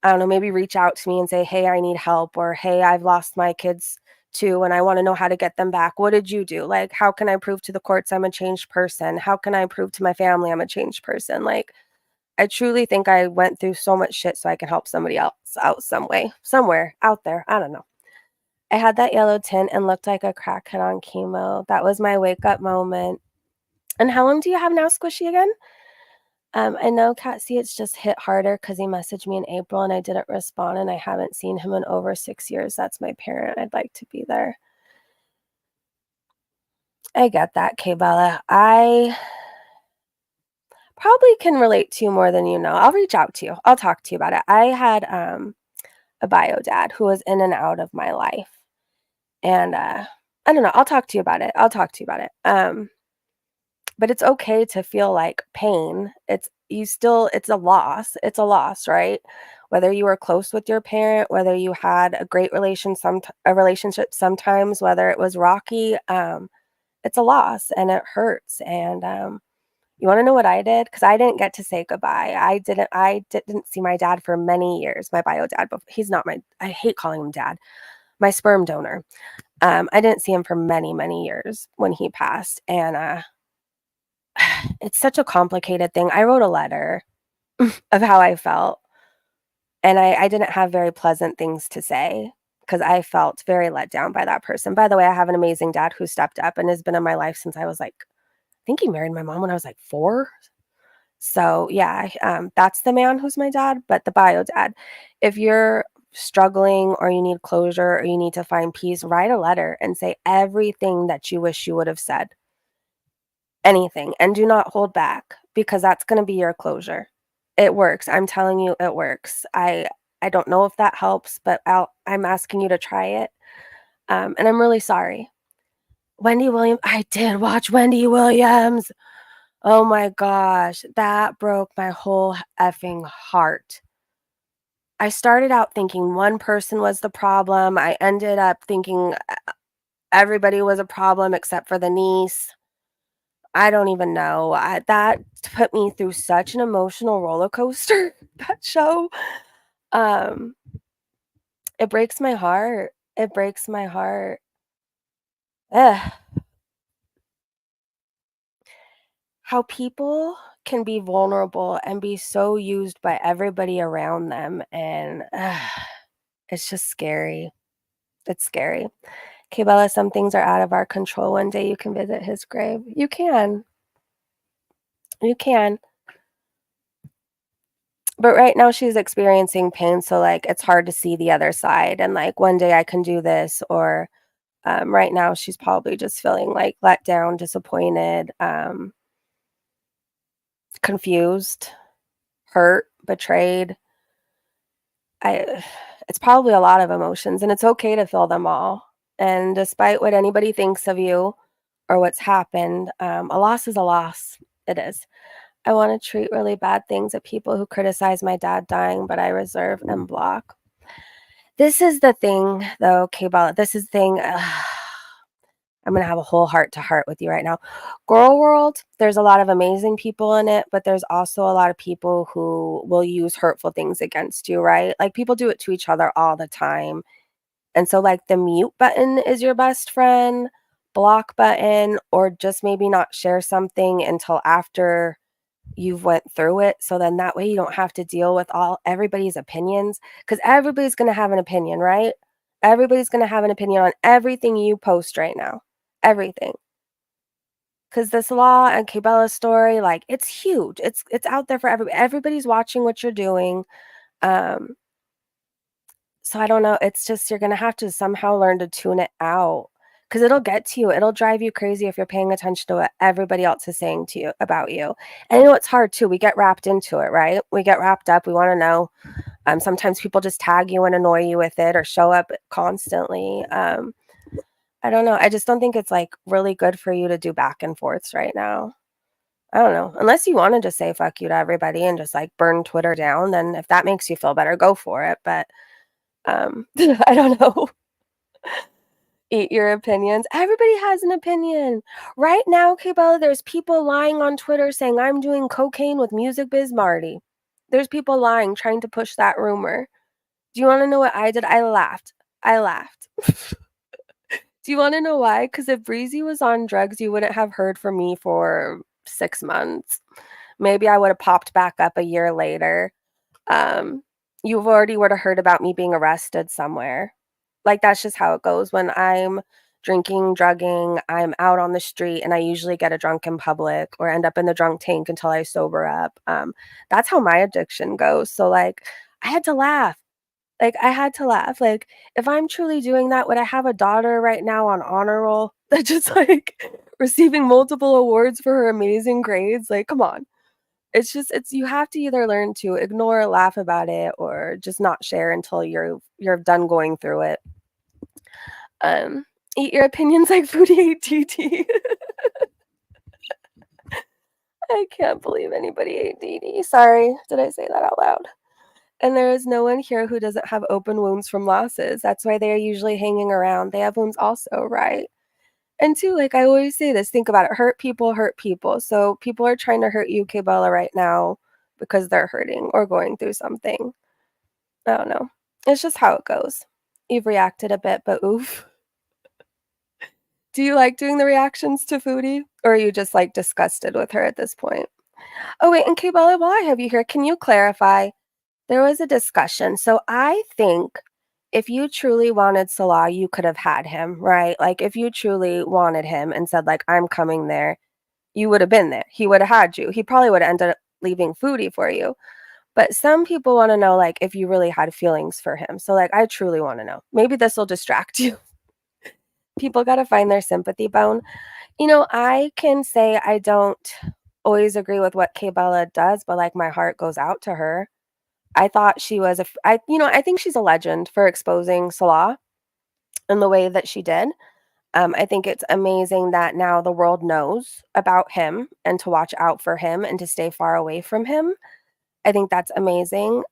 I don't know, maybe reach out to me and say, "Hey, I need help," or, "Hey, I've lost my kids too, and I wanna know how to get them back. What did you do? Like, how can I prove to the courts I'm a changed person? How can I prove to my family I'm a changed person?" Like, I truly think I went through so much shit so I can help somebody else out some way, somewhere out there, I don't know. I had that yellow tint and looked like a crackhead on chemo. That was my wake up moment. And how long do you have now, Squishy, again? I know Cat C it's just hit harder because he messaged me in April and I didn't respond and I haven't seen him in over 6 years. That's my parent. I'd like to be there. I get that, K Bella. I probably can relate to you more than you know. I'll reach out to you. I'll talk to you about it. I had a bio dad who was in and out of my life. And I don't know. I'll talk to you about it. I'll talk to you about it. But it's okay to feel like pain. It's a loss. It's a loss, right? Whether you were close with your parent, whether you had a great a relationship sometimes, whether it was rocky, it's a loss and it hurts. And you want to know what I did? Because I didn't get to say goodbye. I didn't see my dad for many years. My bio dad, but he's not my. I hate calling him dad. My sperm donor. I didn't see him for many, many years when he passed, and it's such a complicated thing. I wrote a letter of how I felt, and I didn't have very pleasant things to say because I felt very let down by that person. By the way, I have an amazing dad who stepped up and has been in my life since I was like, I think he married my mom when I was like 4. So yeah, that's the man who's my dad, but the bio dad. If you're struggling or you need closure or you need to find peace, write a letter and say everything that you wish you would have said. Anything, and do not hold back because that's going to be your closure. It works. I'm telling you it works. I don't know if that helps, but I'm asking you to try it. And I'm really sorry. Wendy Williams, I did watch Wendy Williams. Oh my gosh, that broke my whole effing heart. I started out thinking one person was the problem. I ended up thinking everybody was a problem except for the niece. I don't even know. That put me through such an emotional roller coaster, that show. Um, it breaks my heart. It breaks my heart. Ugh. How people can be vulnerable and be so used by everybody around them, and it's just scary. It's scary. Okay, Bella, some things are out of our control. One day you can visit his grave. You can. You can. But right now she's experiencing pain, so, like, it's hard to see the other side, and, like, one day I can do this, or, right now she's probably just feeling, like, let down, disappointed, confused, hurt, betrayed. I it's probably a lot of emotions, and it's okay to feel them all, and despite what anybody thinks of you or what's happened, a loss is a loss. It is. I wanna treat really bad things at people who criticize my dad dying, but I reserve and block. This is the thing, though, K-Ball, this is the thing, I'm gonna have a whole heart to heart with you right now. Girl World, there's a lot of amazing people in it, but there's also a lot of people who will use hurtful things against you, right? Like, people do it to each other all the time, and so, like, the mute button is your best friend, block button, or just maybe not share something until after you've went through it, so then that way you don't have to deal with all everybody's opinions, because everybody's gonna have an opinion, right? Everybody's gonna have an opinion on everything you post right now. Everything. Because this law and Cabela's story, like, it's huge. It's out there for everybody's watching what you're doing. Um, so I don't know, it's just you're gonna have to somehow learn to tune it out, because 'cause it'll get to you. It'll drive you crazy if you're paying attention to what everybody else is saying to you about you. And you know it's hard too, we get wrapped into it, right? We get wrapped up, we wanna know. Sometimes people just tag you and annoy you with it or show up constantly. I don't know, I just don't think it's, like, really good for you to do back and forths right now. I don't know, unless you wanna just say "fuck you" to everybody and just, like, burn Twitter down, then if that makes you feel better, go for it, but I don't know. Eat your opinions. Everybody has an opinion. Right now, Cabela, there's people lying on Twitter saying I'm doing cocaine with Music Biz Marty. There's people lying, trying to push that rumor. Do you wanna know what I did? I laughed. I laughed. Do you wanna know why? Because if Breezy was on drugs, you wouldn't have heard from me for 6 months. Maybe I would have popped back up a year later. Um, you've already would have heard about me being arrested somewhere. Like, that's just how it goes when I'm drinking, drugging, I'm out on the street, and I usually get a drunk in public or end up in the drunk tank until I sober up. That's how my addiction goes. So, like, I had to laugh. Like, I had to laugh. Like, if I'm truly doing that, would I have a daughter right now on honor roll that just, like, receiving multiple awards for her amazing grades? Like, come on. It's just it's you have to either learn to ignore, laugh about it, or just not share until you're done going through it. Um, Eat your opinions like Foodie ATT. I can't believe anybody ate DD. Sorry, did I say that out loud? And there is no one here who doesn't have open wounds from losses. That's why they are usually hanging around. They have wounds also, right? And two, like I always say this, think about it. Hurt people hurt people. So people are trying to hurt you, Bella, right now because they're hurting or going through something. I don't know. It's just how it goes. You've reacted a bit, but oof. Do you like doing the reactions to Foodie? Or are you just like disgusted with her at this point? Oh, wait, and Bella, while I have you here, can you clarify? There was a discussion. So I think if you truly wanted Salah, you could have had him, right? Like if you truly wanted him and said, like, I'm coming there, you would have been there. He would have had you. He probably would have ended up leaving Foodie for you. But some people want to know, like, if you really had feelings for him. So, like, I truly want to know. Maybe this will distract you. People got to find their sympathy bone. I can say I don't always agree with what Bella does, but like my heart goes out to her. I thought she was I think she's a legend for exposing Salah in the way that she did. I think it's amazing that now the world knows about him and to watch out for him and to stay far away from him. I think that's amazing.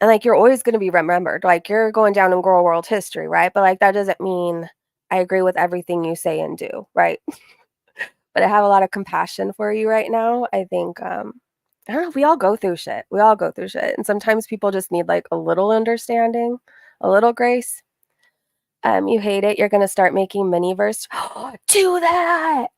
And like you're always going to be remembered. Like you're going down in girl world history, right? But like that doesn't mean I agree with everything you say and do, right? But I have a lot of compassion for you right now. I think I don't know, we all go through shit. We all go through shit. And sometimes people just need like a little understanding, a little grace. You hate it, you're gonna start making mini verse. Do that.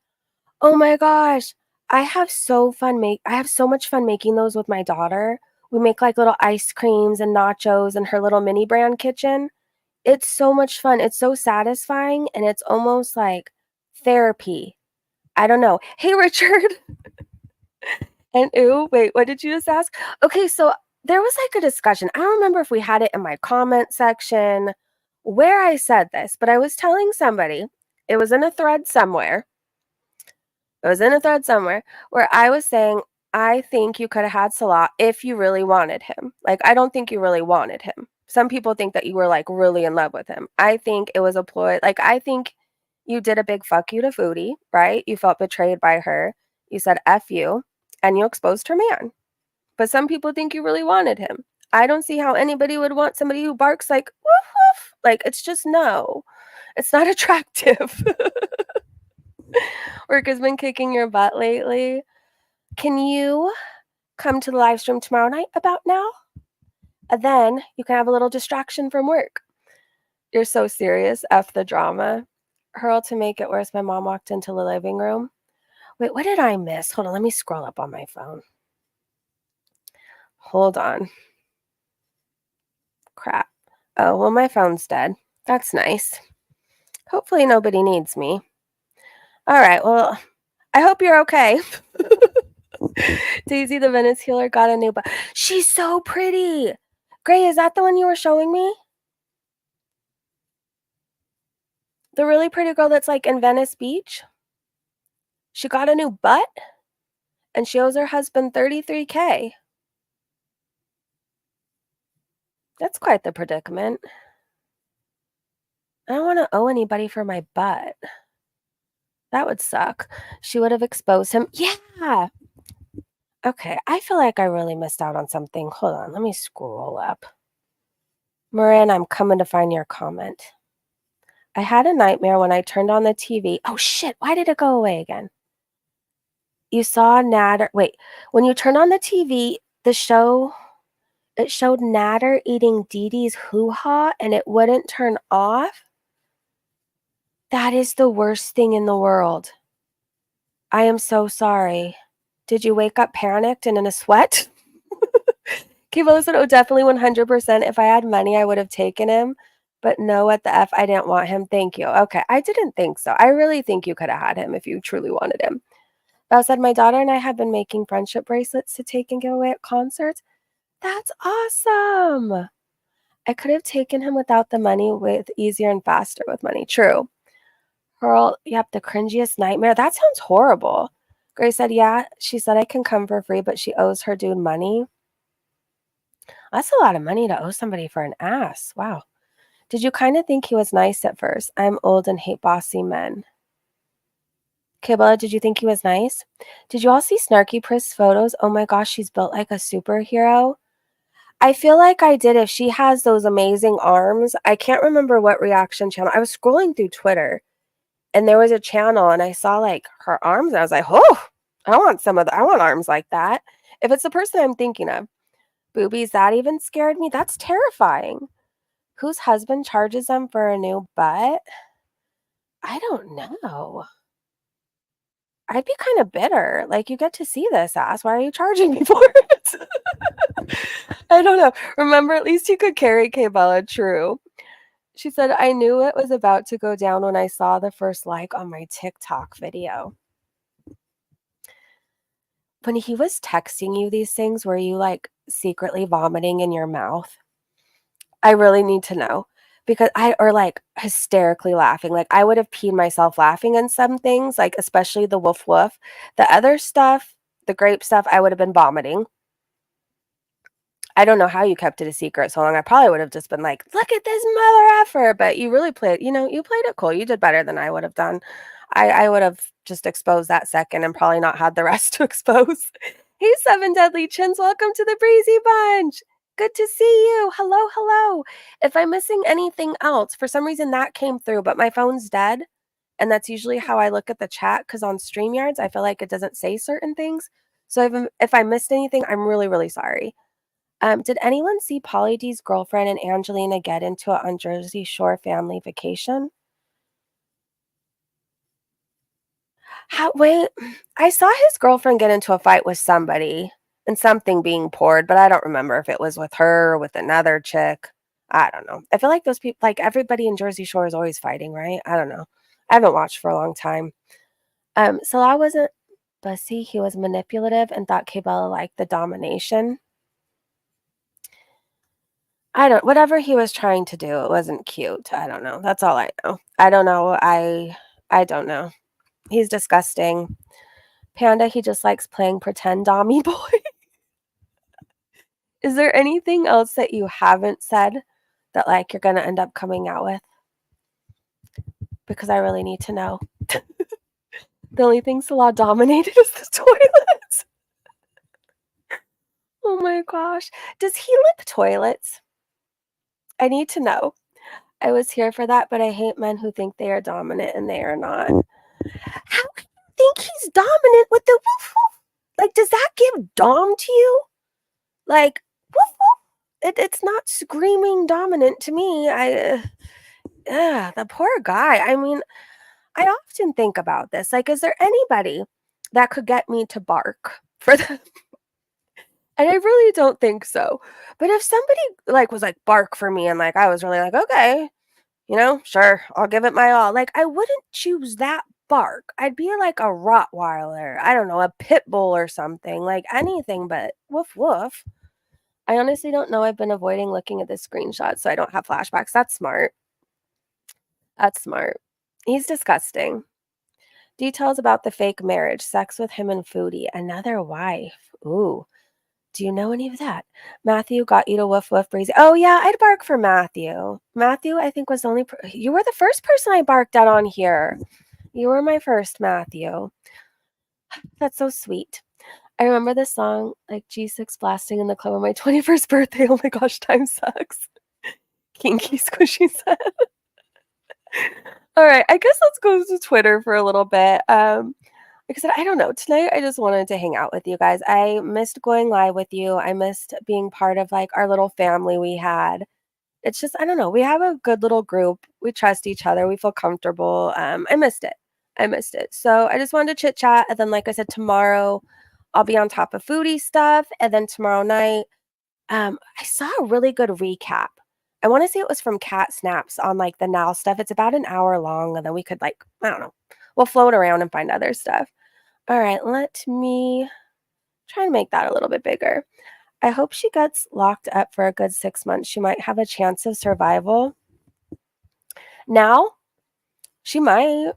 Oh my gosh. I have so much fun making those with my daughter. We make like little ice creams and nachos in her little mini brand kitchen. It's so much fun. It's so satisfying and it's almost like therapy. I don't know. Hey Richard. And ooh, wait, what did you just ask? Okay, so there was like a discussion. I don't remember if we had it in my comment section where I said this, but I was telling somebody, it was in a thread somewhere. It was in a thread somewhere where I was saying, I think you could have had Salah if you really wanted him. Like, I don't think you really wanted him. Some people think that you were like really in love with him. I think it was a ploy. Like, I think you did a big fuck you to Foodie, right? You felt betrayed by her. You said F you and you exposed her man. But some people think you really wanted him. I don't see how anybody would want somebody who barks like woof woof. Like it's just no. It's not attractive. Work has been kicking your butt lately. Can you come to the live stream tomorrow night about now? And then you can have a little distraction from work. You're so serious. F the drama. Hurl to make it worse. My mom walked into the living room. Wait, what did I miss? Hold on, let me scroll up on my phone. Hold on. Crap. Oh, well, my phone's dead. That's nice. Hopefully nobody needs me. All right, well, I hope you're okay. Daisy the Venice healer got a new she's so pretty. Gray, is that the one you were showing me? The really pretty girl that's like in Venice Beach? She got a new butt and she owes her husband $33K. That's quite the predicament. I don't want to owe anybody for my butt. That would suck. She would have exposed him. Yeah. Okay, I feel like I really missed out on something. Hold on, let me scroll up. Marin, I'm coming to find your comment. I had a nightmare when I turned on the TV. Oh shit, why did it go away again? You saw Natter. Wait, when you turned on the TV, the show, it showed Natter eating Dee Dee's hoo-ha and it wouldn't turn off? That is the worst thing in the world. I am so sorry. Did you wake up panicked and in a sweat? Kiva said, oh, definitely 100%. If I had money, I would have taken him. But no, what the F? I didn't want him. Thank you. Okay, I didn't think so. I really think you could have had him if you truly wanted him. Belle said, my daughter and I have been making friendship bracelets to take and give away at concerts. That's awesome. I could have taken him without the money with easier and faster with money. True. Pearl, yep, the cringiest nightmare. That sounds horrible. Grace said, yeah. She said I can come for free, but she owes her dude money. That's a lot of money to owe somebody for an ass. Wow. Did you kind of think he was nice at first? I'm old and hate bossy men. Kibla, did you think he was nice? Did you all see Snarky Priss photos? Oh my gosh, she's built like a superhero. I feel like I did if she has those amazing arms. I can't remember what reaction channel. I was scrolling through Twitter and there was a channel and I saw like her arms and I was like, oh, I want arms like that. If it's the person I'm thinking of. Boobies, that even scared me. That's terrifying. Whose husband charges them for a new butt? I don't know. I'd be kind of bitter. Like, you get to see this ass. Why are you charging me for it? I don't know. Remember, at least you could carry K-Bella. True. She said, I knew it was about to go down when I saw the first like on my TikTok video. When he was texting you these things, were you like secretly vomiting in your mouth? I really need to know because or like hysterically laughing. Like I would have peed myself laughing in some things, like especially the woof woof. The other stuff, the grape stuff, I would have been vomiting. I don't know how you kept it a secret so long. I probably would have just been like, look at this mother effer. But you really played, you played it cool. You did better than I would have done. I would have just exposed that second and probably not had the rest to expose. Hey, Seven Deadly Chins, welcome to the Breezy Bunch. Good to see you. Hello, hello. If I'm missing anything else, for some reason that came through, but my phone's dead. And that's usually how I look at the chat because on StreamYards, I feel like it doesn't say certain things. So if I missed anything, I'm really, really sorry. Did anyone see Pauly D's girlfriend and Angelina get into it on Jersey Shore family vacation? Wait, I saw his girlfriend get into a fight with somebody and something being poured, but I don't remember if it was with her or with another chick. I don't know. I feel like those people, like everybody in Jersey Shore is always fighting, right? I don't know. I haven't watched for a long time. Salah wasn't bussy. He was manipulative and thought Kbella liked the domination. Whatever he was trying to do, it wasn't cute. I don't know. That's all I know. I don't know. I don't know. He's disgusting. Panda, he just likes playing pretend Dommy boy. Is there anything else that you haven't said that like you're going to end up coming out with? Because I really need to know. The only thing Salah dominated is the toilets. Oh my gosh. Does he lip toilets? I need to know. I was here for that, but I hate men who think they are dominant and they are not. How can you think he's dominant with the woof woof? Like, does that give dom to you? Like, woof woof. It's not screaming dominant to me. The poor guy. I mean, I often think about this. Like, is there anybody that could get me to bark for them? And I really don't think so. But if somebody like was like bark for me and like I was really like, okay, sure, I'll give it my all. Like I wouldn't choose that bark. I'd be like a Rottweiler. I don't know, a pit bull or something. Like anything but woof woof. I honestly don't know. I've been avoiding looking at this screenshot so I don't have flashbacks. That's smart. That's smart. He's disgusting. Details about the fake marriage, sex with him and Foodie, another wife. Ooh. Do you know any of that? Matthew got you to woof woof breezy. Oh yeah, I'd bark for Matthew. Matthew, I think was the only. You were the first person I barked at on here. You were my first, Matthew. That's so sweet. I remember this song, like G6 blasting in the club on my 21st birthday. Oh my gosh, time sucks. Kinky squishy said. All right, I guess let's go to Twitter for a little bit. Like I said, I don't know. Tonight, I just wanted to hang out with you guys. I missed going live with you. I missed being part of like our little family we had. It's just, I don't know. We have a good little group. We trust each other. We feel comfortable. I missed it. I missed it. So I just wanted to chit chat. And then, like I said, tomorrow I'll be on top of foodie stuff. And then tomorrow night, I saw a really good recap. I want to say it was from Cat Snaps on like the Now stuff. It's about an hour long, and then we could like, I don't know, we'll float around and find other stuff. All right, let me try and make that a little bit bigger. I hope she gets locked up for a good 6 months. She might have a chance of survival. Now, she might.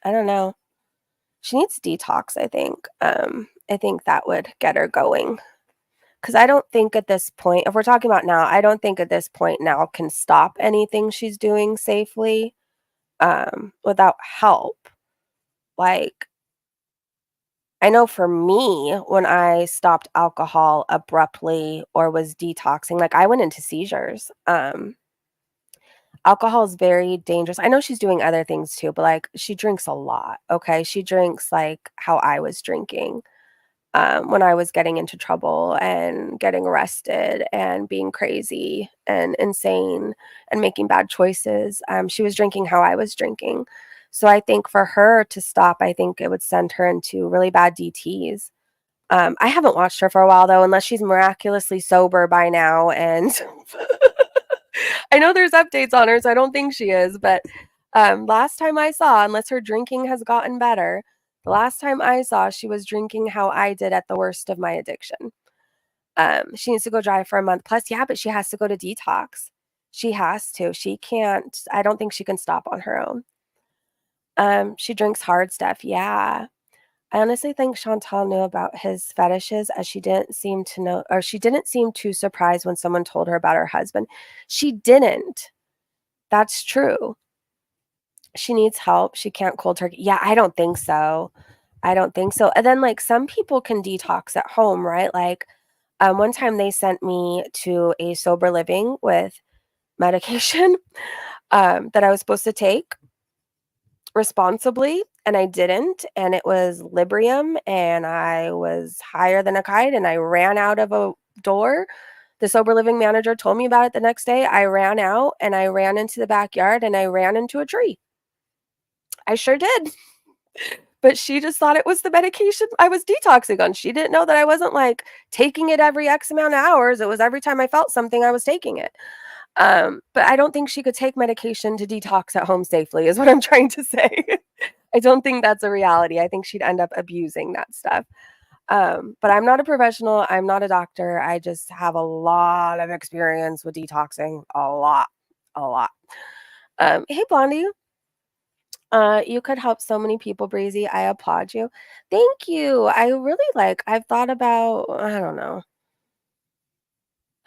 I don't know. She needs detox, I think. I think that would get her going. Because I don't think at this point, if we're talking about now, I don't think at this point now can stop anything she's doing safely without help. Like, I know for me, when I stopped alcohol abruptly or was detoxing, like I went into seizures. Alcohol is very dangerous. I know she's doing other things too, but like she drinks a lot. Okay. She drinks like how I was drinking when I was getting into trouble and getting arrested and being crazy and insane and making bad choices. She was drinking how I was drinking. So I think for her to stop, I think it would send her into really bad DTs. I haven't watched her for a while though, unless she's miraculously sober by now. And I know there's updates on her, so I don't think she is. But last time I saw, unless her drinking has gotten better, the last time I saw, she was drinking how I did at the worst of my addiction. She needs to go dry for a month plus. Yeah, but she has to go to detox. She has to. She can't. I don't think she can stop on her own. She drinks hard stuff. Yeah. I honestly think Chantal knew about his fetishes as she didn't seem to know, or she didn't seem too surprised when someone told her about her husband. She didn't. That's true. She needs help. She can't cold turkey. Yeah, I don't think so. I don't think so. And then like some people can detox at home, right? Like one time they sent me to a sober living with medication that I was supposed to take responsibly, and I didn't, and it was Librium, and I was higher than a kite, and I ran out of a door. The sober living manager told me about it the next day. I ran out, and I ran into the backyard, and I ran into a tree. I sure did. But she just thought it was the medication I was detoxing on. She didn't know that I wasn't, like, taking it every X amount of hours. It was every time I felt something, I was taking it. But I don't think she could take medication to detox at home safely is what I'm trying to say. I don't think that's a reality. I think she'd end up abusing that stuff. But I'm not a professional. I'm not a doctor. I just have a lot of experience with detoxing. A lot. A lot. Hey, Blondie. You could help so many people, Breezy. I applaud you. Thank you. I really like, I've thought about, I don't know.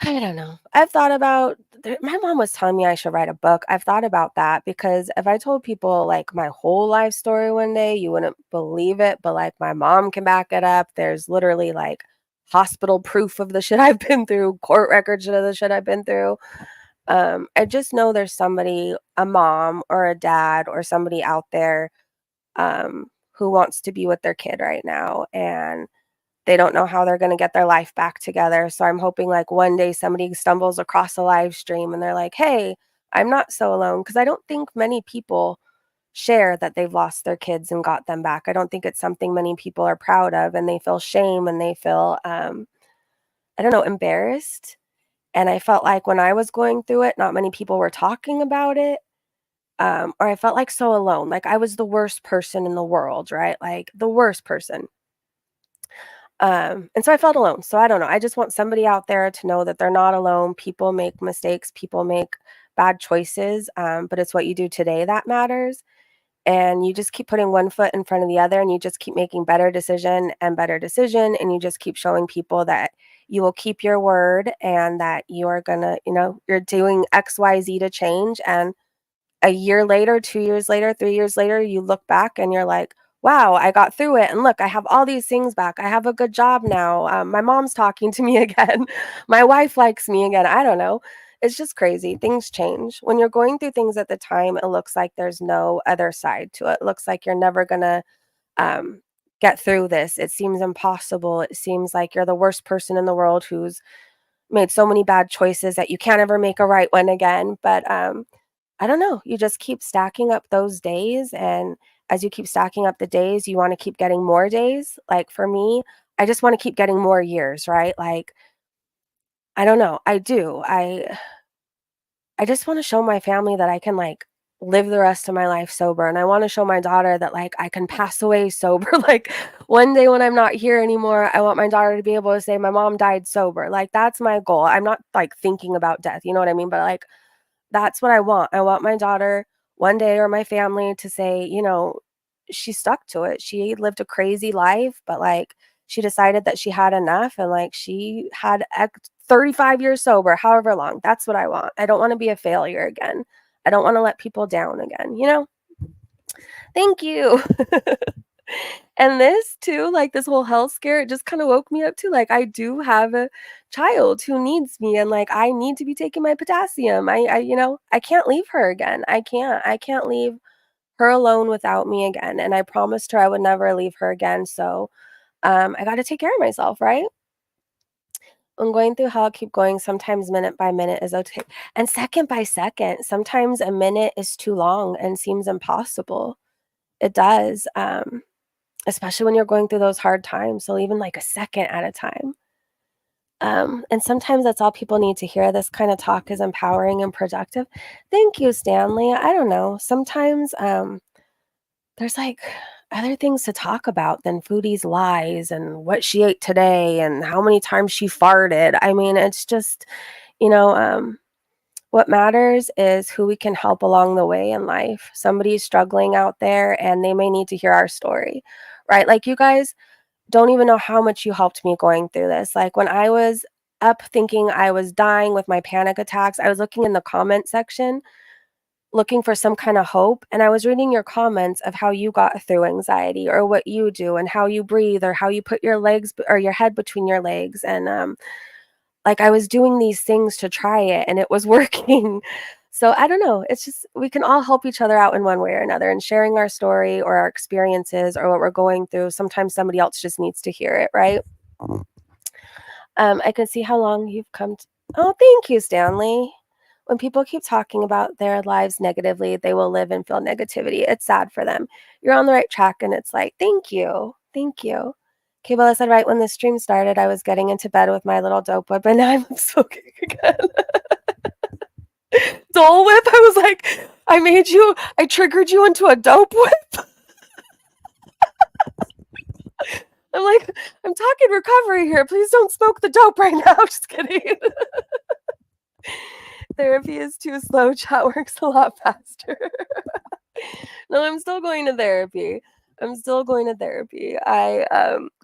I don't know. I've thought about my mom was telling me I should write a book. I've thought about that because if I told people like my whole life story one day, you wouldn't believe it. But like my mom can back it up. There's literally like hospital proof of the shit I've been through, court records of the shit I've been through. I just know there's somebody, a mom or a dad or somebody out there who wants to be with their kid right now. And they don't know how they're going to get their life back together. So I'm hoping like one day somebody stumbles across a live stream and they're like, hey, I'm not so alone. Because I don't think many people share that they've lost their kids and got them back. I don't think it's something many people are proud of, and they feel shame and they feel, I don't know, embarrassed. And I felt like when I was going through it, not many people were talking about it. Or I felt like so alone. Like I was the worst person in the world, right? Like the worst person. And so I felt alone. So I don't know. I just want somebody out there to know that they're not alone. People make mistakes, people make bad choices, but it's what you do today that matters. And you just keep putting one foot in front of the other, and you just keep making better decision and better decision. And you just keep showing people that you will keep your word and that you are going to, you're doing XYZ to change. And a year later, 2 years later, 3 years later, you look back and you're like, wow, I got through it. And look, I have all these things back. I have a good job now. My mom's talking to me again. My wife likes me again. I don't know. It's just crazy. Things change. When you're going through things at the time, it looks like there's no other side to it. It looks like you're never going to get through this. It seems impossible. It seems like you're the worst person in the world who's made so many bad choices that you can't ever make a right one again. But I don't know. You just keep stacking up those days. And as you keep stacking up the days, you want to keep getting more days. Like for me, I just want to keep getting more years, right? Like, I don't know. I do. I just wanna show my family that I can, like, live the rest of my life sober, and I wanna show my daughter that, like, I can pass away sober, like, one day when I'm not here anymore, I want my daughter to be able to say, "My mom died sober," like, that's my goal. I'm not, like, thinking about death, you know what I mean? But, like, that's what I want. I want my daughter one day or my family to say, she stuck to it. She lived a crazy life, but like she decided that she had enough and like she had 35 years sober, however long. That's what I want. I don't want to be a failure again. I don't want to let people down again. Thank you. And this too, like this whole health scare, it just kind of woke me up too. Like I do have a child who needs me and like I need to be taking my potassium. I can't leave her again. I can't leave her alone without me again. And I promised her I would never leave her again. So I got to take care of myself, right? I'm going through hell, keep going. Sometimes minute by minute is okay. And second by second, sometimes a minute is too long and seems impossible. It does. Especially when you're going through those hard times. So even like a second at a time. And sometimes that's all people need to hear. This kind of talk is empowering and productive. Thank you, Stanley. I don't know. Sometimes there's like other things to talk about than Foodie's lies and what she ate today and how many times she farted. I mean, it's just, you know, um, what matters is who we can help along the way in life. Somebody's struggling out there and they may need to hear our story, right? Like you guys don't even know how much you helped me going through this. Like when I was up thinking I was dying with my panic attacks, I was looking in the comment section looking for some kind of hope, and I was reading your comments of how you got through anxiety or what you do and how you breathe or how you put your legs or your head between your legs, and like I was doing these things to try it and it was working. So I don't know, it's just we can all help each other out in one way or another, and sharing our story or our experiences or what we're going through, sometimes somebody else just needs to hear it, right? I can see how long you've come t Oh, thank you, Stanley. When people keep talking about their lives negatively, they will live and feel negativity. It's sad for them. You're on the right track, and it's like, "Thank you. Thank you." Okay, well, I said right when the stream started, I was getting into bed with my little dope whip, and now I'm smoking again. Dole Whip? I was like, I triggered you into a dope whip? I'm like, "I'm talking recovery here. Please don't smoke the dope right now." Just kidding. Therapy is too slow. Chat works a lot faster. No, I'm still going to therapy. I'm still going to therapy. I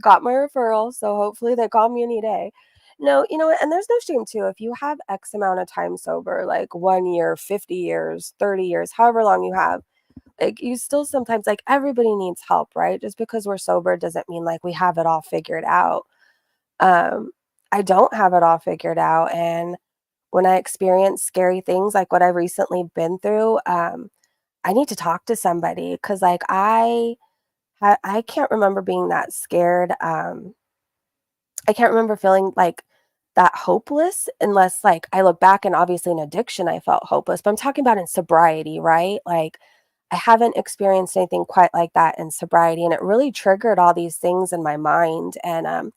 got my referral, so hopefully they call me any day. No, you know what? And there's no shame too. If you have X amount of time sober, like 1 year, 50 years, 30 years, however long you have, like you still sometimes like everybody needs help, right? Just because we're sober doesn't mean like we have it all figured out. Um, I don't have it all figured out. And when I experience scary things like what I've recently been through, I need to talk to somebody because, like, I can't remember being that scared. I can't remember feeling like that hopeless unless, like, I look back and obviously in addiction I felt hopeless. But I'm talking about in sobriety, right? Like, I haven't experienced anything quite like that in sobriety, and it really triggered all these things in my mind and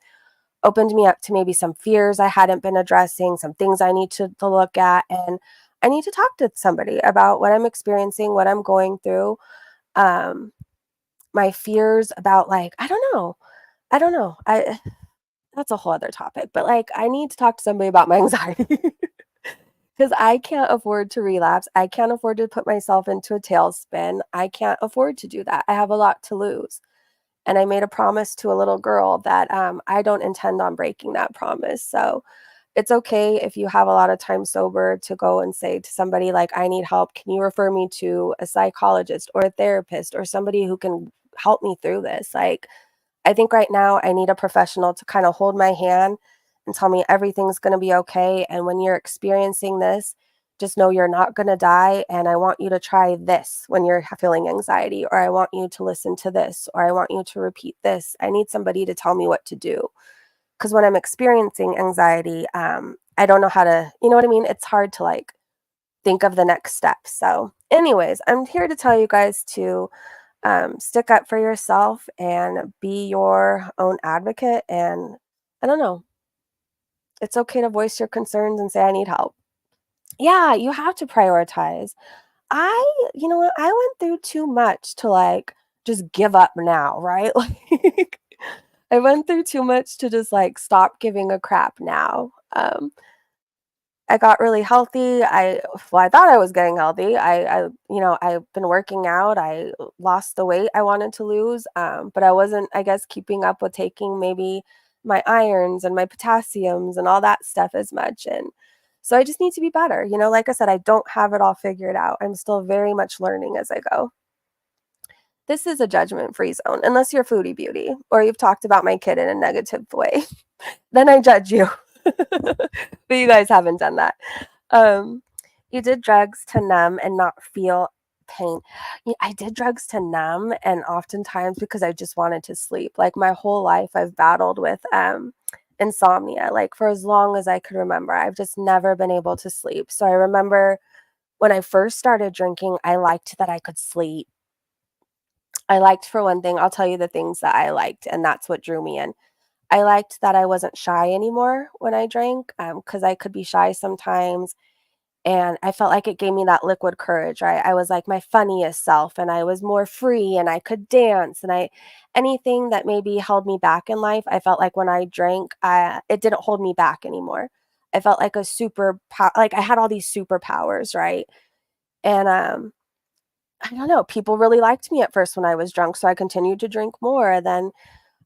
opened me up to maybe some fears I hadn't been addressing, some things I need to look at, and I need to talk to somebody about what I'm experiencing, what I'm going through, um, my fears about like, I don't know. I That's a whole other topic, but like I need to talk to somebody about my anxiety because I can't afford to relapse. I can't afford to put myself into a tailspin. I can't afford to do that. I have a lot to lose. And I made a promise to a little girl that I don't intend on breaking that promise. So it's okay if you have a lot of time sober to go and say to somebody like, I need help. Can you refer me to a psychologist or a therapist or somebody who can help me through this? Like, I think right now I need a professional to kind of hold my hand and tell me everything's going to be okay. And when you're experiencing this, just know you're not going to die, and I want you to try this when you're feeling anxiety, or I want you to listen to this, or I want you to repeat this. I need somebody to tell me what to do. Because when I'm experiencing anxiety, I don't know how to, you know what I mean? It's hard to like think of the next step. So, anyways, I'm here to tell you guys to stick up for yourself and be your own advocate. And I don't know, it's okay to voice your concerns and say, I need help. Yeah, you have to prioritize. You know what? I went through too much to like just give up now, right? Like, I went through too much to just like stop giving a crap now. I got really healthy. I thought I was getting healthy. I've been working out. I lost the weight I wanted to lose, but I wasn't, I guess, keeping up with taking maybe my irons and my potassiums and all that stuff as much. And so I just need to be better. You know, like I said, I don't have it all figured out. I'm still very much learning as I go. This is a judgment-free zone, unless you're Foodie Beauty or you've talked about my kid in a negative way. Then I judge you. But you guys haven't done that. Um, you did drugs to numb and not feel pain. Yeah, I did drugs to numb, and oftentimes because I just wanted to sleep. Like my whole life, I've battled with insomnia. Like for as long as I could remember, I've just never been able to sleep. So I remember when I first started drinking, I liked that I could sleep. I liked, for one thing, I'll tell you the things that I liked, and that's what drew me in. I liked that I wasn't shy anymore when I drank, because I could be shy sometimes, and I felt like it gave me that liquid courage, right? I was like my funniest self, and I was more free, and I could dance, and anything that maybe held me back in life, I felt like when I drank, it didn't hold me back anymore. I felt like like I had all these superpowers, right? And I don't know, people really liked me at first when I was drunk, so I continued to drink more. Then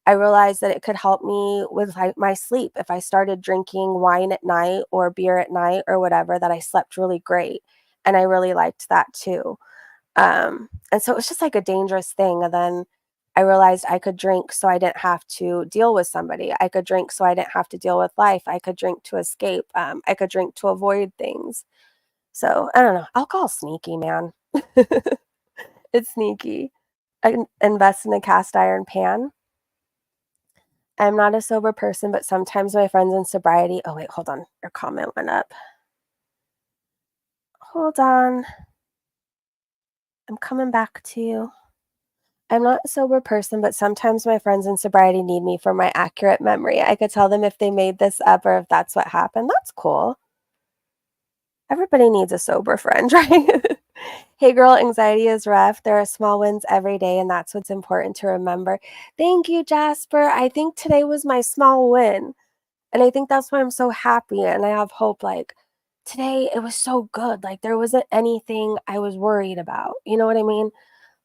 I realized that it could help me with like my sleep. If I started drinking wine at night or beer at night or whatever, that I slept really great. And I really liked that too. And so it was just like a dangerous thing. And then I realized I could drink so I didn't have to deal with somebody. I could drink so I didn't have to deal with life. I could drink to escape. I could drink to avoid things. So I don't know. Alcohol's sneaky, man. It's sneaky. I can invest in a cast iron pan. I'm not a sober person, but sometimes my friends in sobriety. Oh, wait, hold on. Your comment went up. Hold on. I'm coming back to you. I'm not a sober person, but sometimes my friends in sobriety need me for my accurate memory. I could tell them if they made this up or if that's what happened. That's cool. Everybody needs a sober friend, right? Hey girl, anxiety is rough. There are small wins every day, and that's what's important to remember. Thank you, Jasper. I think today was my small win. And I think that's why I'm so happy and I have hope. Like today, it was so good. Like there wasn't anything I was worried about. You know what I mean?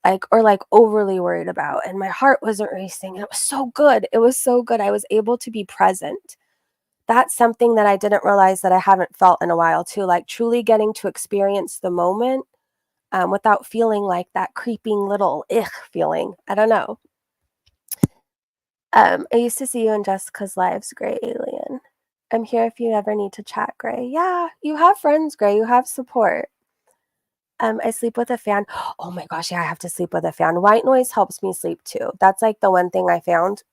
Like, or like overly worried about. And my heart wasn't racing. It was so good. It was so good. I was able to be present. That's something that I didn't realize that I haven't felt in a while, too. Like truly getting to experience the moment without feeling like that creeping little feeling. I don't know. I used to see you in Jessica's Lives, Gray Alien. I'm here if you ever need to chat, Gray. Yeah, you have friends, Gray. You have support. I sleep with a fan. Oh my gosh, yeah, I have to sleep with a fan. White noise helps me sleep too. That's like the one thing I found.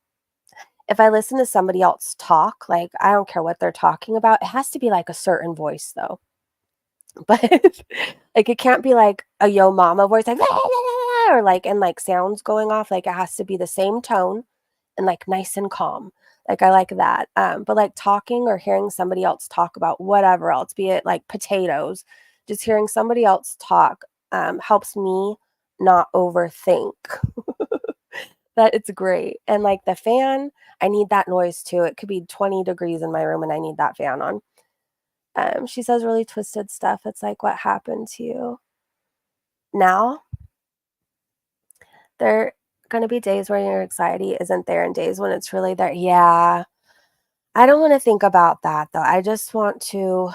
If I listen to somebody else talk, like I don't care what they're talking about, it has to be like a certain voice though. But like it can't be like a yo mama voice, like or like and like sounds going off. Like it has to be the same tone and like nice and calm. Like I like that. But like talking or hearing somebody else talk about whatever else, be it like potatoes, just hearing somebody else talk helps me not overthink. That it's great. And like the fan, I need that noise too. It could be 20 degrees in my room and I need that fan on. She says really twisted stuff. It's like, what happened to you? Now, there are going to be days where your anxiety isn't there and days when it's really there. Yeah. I don't want to think about that though. I just want to,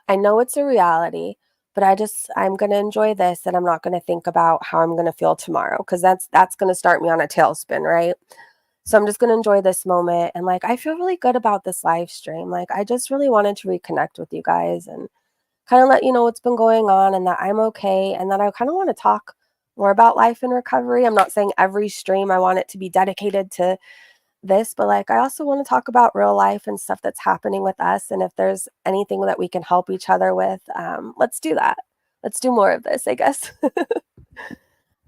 I know it's a reality, but I'm going to enjoy this and I'm not going to think about how I'm going to feel tomorrow because that's going to start me on a tailspin, right? So I'm just going to enjoy this moment. And like, I feel really good about this live stream. Like, I just really wanted to reconnect with you guys and kind of let you know what's been going on and that I'm okay, and that I kind of want to talk more about life and recovery. I'm not saying every stream I want it to be dedicated to this, but like I also want to talk about real life and stuff that's happening with us. And if there's anything that we can help each other with, let's do that. Let's do more of this, I guess.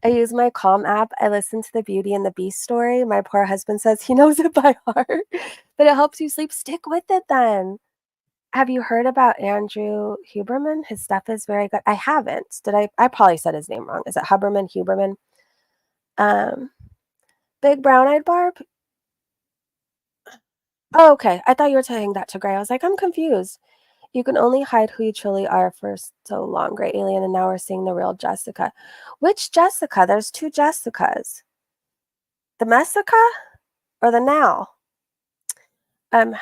I use my Calm app. I listen to the Beauty and the Beast story. My poor husband says he knows it by heart, but it helps you sleep. Stick with it then. Have you heard about Andrew Huberman? His stuff is very good. I haven't. Did I? I probably said his name wrong. Is it Huberman? Huberman? Um, Big Brown Eyed Barb? Oh, okay. I thought you were saying that to Gray. I was like, I'm confused. You can only hide who you truly are for so long, Gray Alien, and now we're seeing the real Jessica. Which Jessica? There's two Jessicas. The Messica or the now? Um,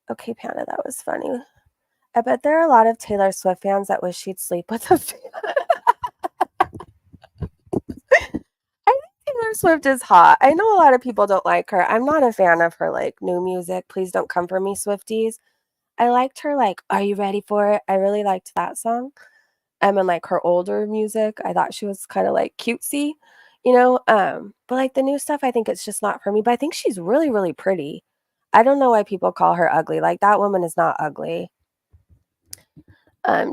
okay, Panda, that was funny. I bet there are a lot of Taylor Swift fans that wish she'd sleep with a fan. I think Taylor Swift is hot. I know a lot of people don't like her. I'm not a fan of her like new music. Please don't come for me, Swifties. I liked her like Are You Ready for It? I really liked that song. And like her older music, I thought she was kind of like cutesy, but like the new stuff, I think it's just not for me. But I think she's really, really pretty. I don't know why people call her ugly. Like that woman is not ugly.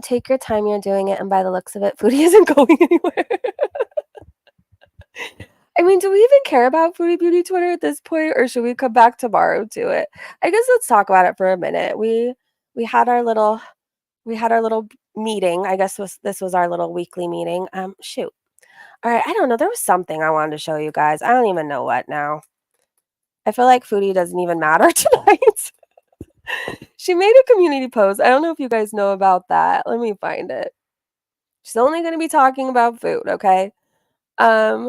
Take your time, you're doing it, and by the looks of it, Foodie isn't going anywhere. I mean, do we even care about Foodie Beauty Twitter at this point, or should we come back tomorrow to it? I guess let's talk about it for a minute. We had our little meeting. I guess this was our little weekly meeting. Shoot. All right, I don't know. There was something I wanted to show you guys. I don't even know what now. I feel like Foodie doesn't even matter tonight. She made a community post. I don't know if you guys know about that. Let me find it. She's only going to be talking about food, okay?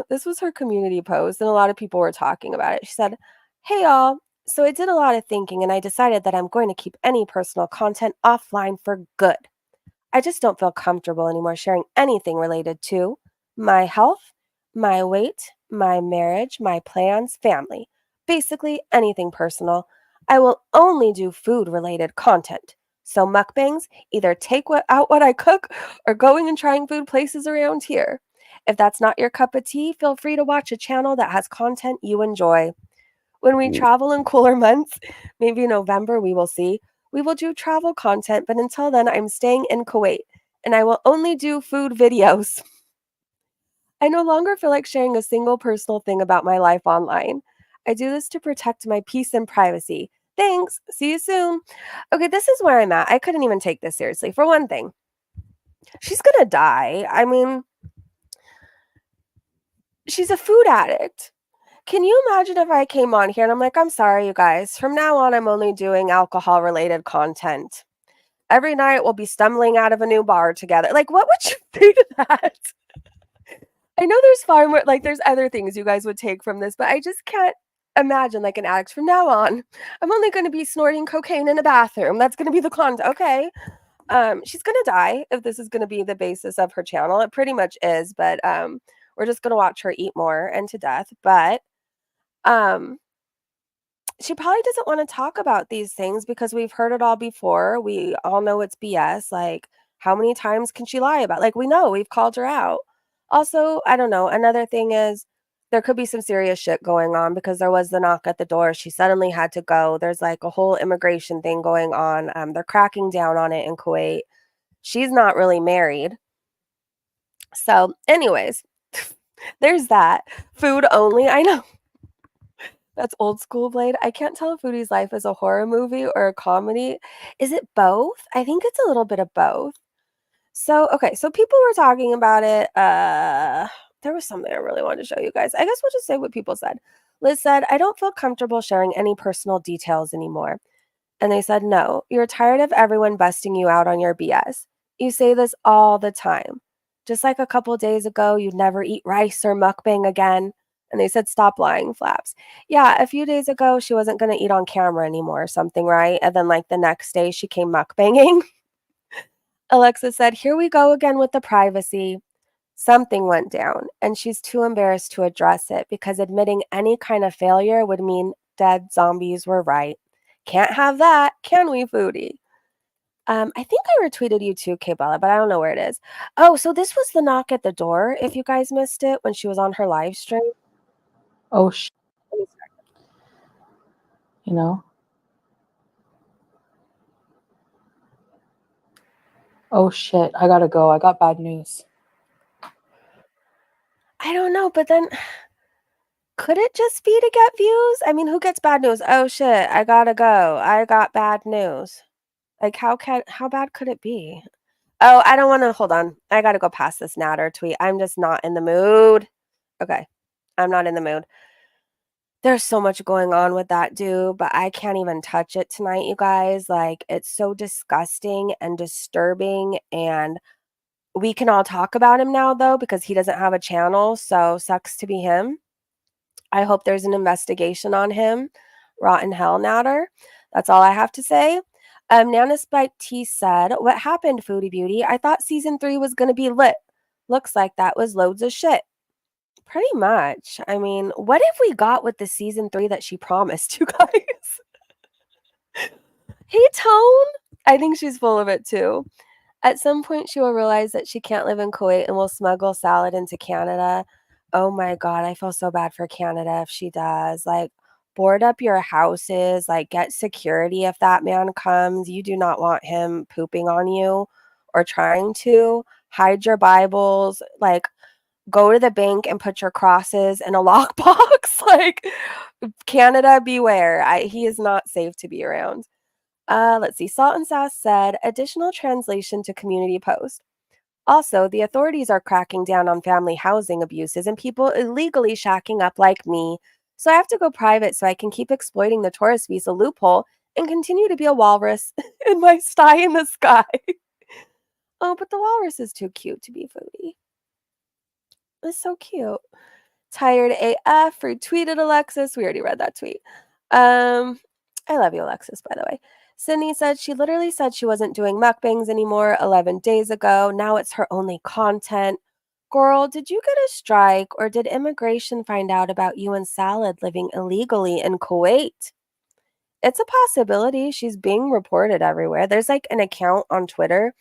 This was her community post, and a lot of people were talking about it. She said, "Hey y'all, so I did a lot of thinking and I decided that I'm going to keep any personal content offline for good. I just don't feel comfortable anymore sharing anything related to my health, my weight, my marriage, my plans, family, basically anything personal. I will only do food related content. So mukbangs, either out what I cook or going and trying food places around here. If that's not your cup of tea, feel free to watch a channel that has content you enjoy. When we travel in cooler months, maybe November, we will see. We will do travel content, but until then, I'm staying in Kuwait and I will only do food videos. I no longer feel like sharing a single personal thing about my life online. I do this to protect my peace and privacy. Thanks. See you soon." Okay, this is where I'm at. I couldn't even take this seriously. For one thing, she's going to die. I mean, she's a food addict. Can you imagine if I came on here and I'm like, "I'm sorry, you guys. From now on, I'm only doing alcohol related content. Every night we'll be stumbling out of a new bar together." Like, what would you say to that? I know there's far more, like, there's other things you guys would take from this, but I just can't imagine like an addict from now on. I'm only going to be snorting cocaine in a bathroom. That's going to be the content. Okay. She's going to die if this is going to be the basis of her channel. It pretty much is, but we're just going to watch her eat more and to death. But um she probably doesn't want to talk about these things because we've heard it all before. We all know it's BS. Like, how many times can she lie about? Like, we know we've called her out. Also, I don't know. Another thing is there could be some serious shit going on because there was the knock at the door. She suddenly had to go. There's like a whole immigration thing going on. They're cracking down on it in Kuwait. She's not really married. So, anyways, there's that. Food only. I know. That's old school, Blade. I can't tell if Foodie's life is a horror movie or a comedy. Is it both? I think it's a little bit of both. So, okay, so people were talking about it. There was something I really wanted to show you guys. I guess we'll just say what people said. Liz said, "I don't feel comfortable sharing any personal details anymore." And they said, "No, you're tired of everyone busting you out on your BS. You say this all the time. Just like a couple days ago, you'd never eat rice or mukbang again." And they said, "Stop lying, Flaps." Yeah, a few days ago, she wasn't going to eat on camera anymore or something, right? And then, like, the next day, she came mukbanging. Alexa said, "Here we go again with the privacy." Something went down, and she's too embarrassed to address it because admitting any kind of failure would mean dead zombies were right. Can't have that, can we, Foodie? I think I retweeted you too, Bella, but I don't know where it is. Oh, so this was the knock at the door, if you guys missed it, when she was on her live stream. Oh, you know? Oh, shit. I gotta go. I got bad news. I don't know, but then could it just be to get views? I mean, who gets bad news? Oh shit, I gotta go. I got bad news. Like how bad could it be? Oh, I don't want to hold on. I gotta go past this Natter tweet. I'm just not in the mood. Okay. I'm not in the mood. There's so much going on with that dude, but I can't even touch it tonight, you guys. Like, it's so disgusting and disturbing. And we can all talk about him now, though, because he doesn't have a channel. So, sucks to be him. I hope there's an investigation on him. Rotten hell, Natter. That's all I have to say. Nana Spike T said, "What happened, Foodie Beauty? I thought season 3 was going to be lit. Looks like that was loads of shit." Pretty much. I mean, what if we got with the season 3 that she promised, you guys? Hey, Tone. I think she's full of it too. At some point, she will realize that she can't live in Kuwait and will smuggle salad into Canada. Oh my God, I feel so bad for Canada if she does. Like, board up your houses, like, get security if that man comes. You do not want him pooping on you or trying to. Hide your Bibles. Like, go to the bank and put your crosses in a lockbox. Like, Canada, beware. He is not safe to be around. Let's see. Salt and Sass said, additional translation to community post. Also, the authorities are cracking down on family housing abuses and people illegally shacking up like me. So I have to go private so I can keep exploiting the tourist visa loophole and continue to be a walrus in my sty in the sky. Oh, but the walrus is too cute to be foodie. It's so cute. Tired AF retweeted Alexis. We already read that tweet. I love you, Alexis, by the way. Sydney said she literally said she wasn't doing mukbangs anymore 11 days ago. Now it's her only content. Girl, did you get a strike or did immigration find out about you and Salad living illegally in Kuwait? It's a possibility. She's being reported everywhere. There's like an account on Twitter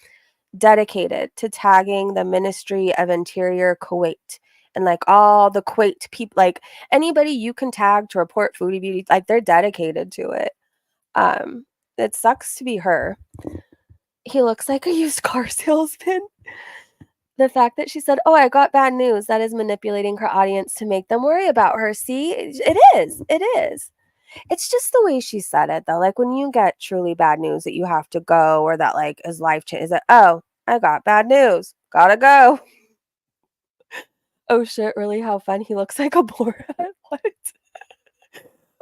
dedicated to tagging the Ministry of Interior Kuwait and like all the Kuwait people, like anybody you can tag to report Foodie Beauty, like they're dedicated to it. It sucks to be her. He looks like a used car salesman. The fact that she said, "Oh, I got bad news," that is manipulating her audience to make them worry about her. See, it is. It is. It's just the way she said it, though. Like when you get truly bad news that you have to go or that like is life changing, is it, "Oh, I got bad news. Gotta go." Oh shit, really? How fun. He looks like a Borat. What?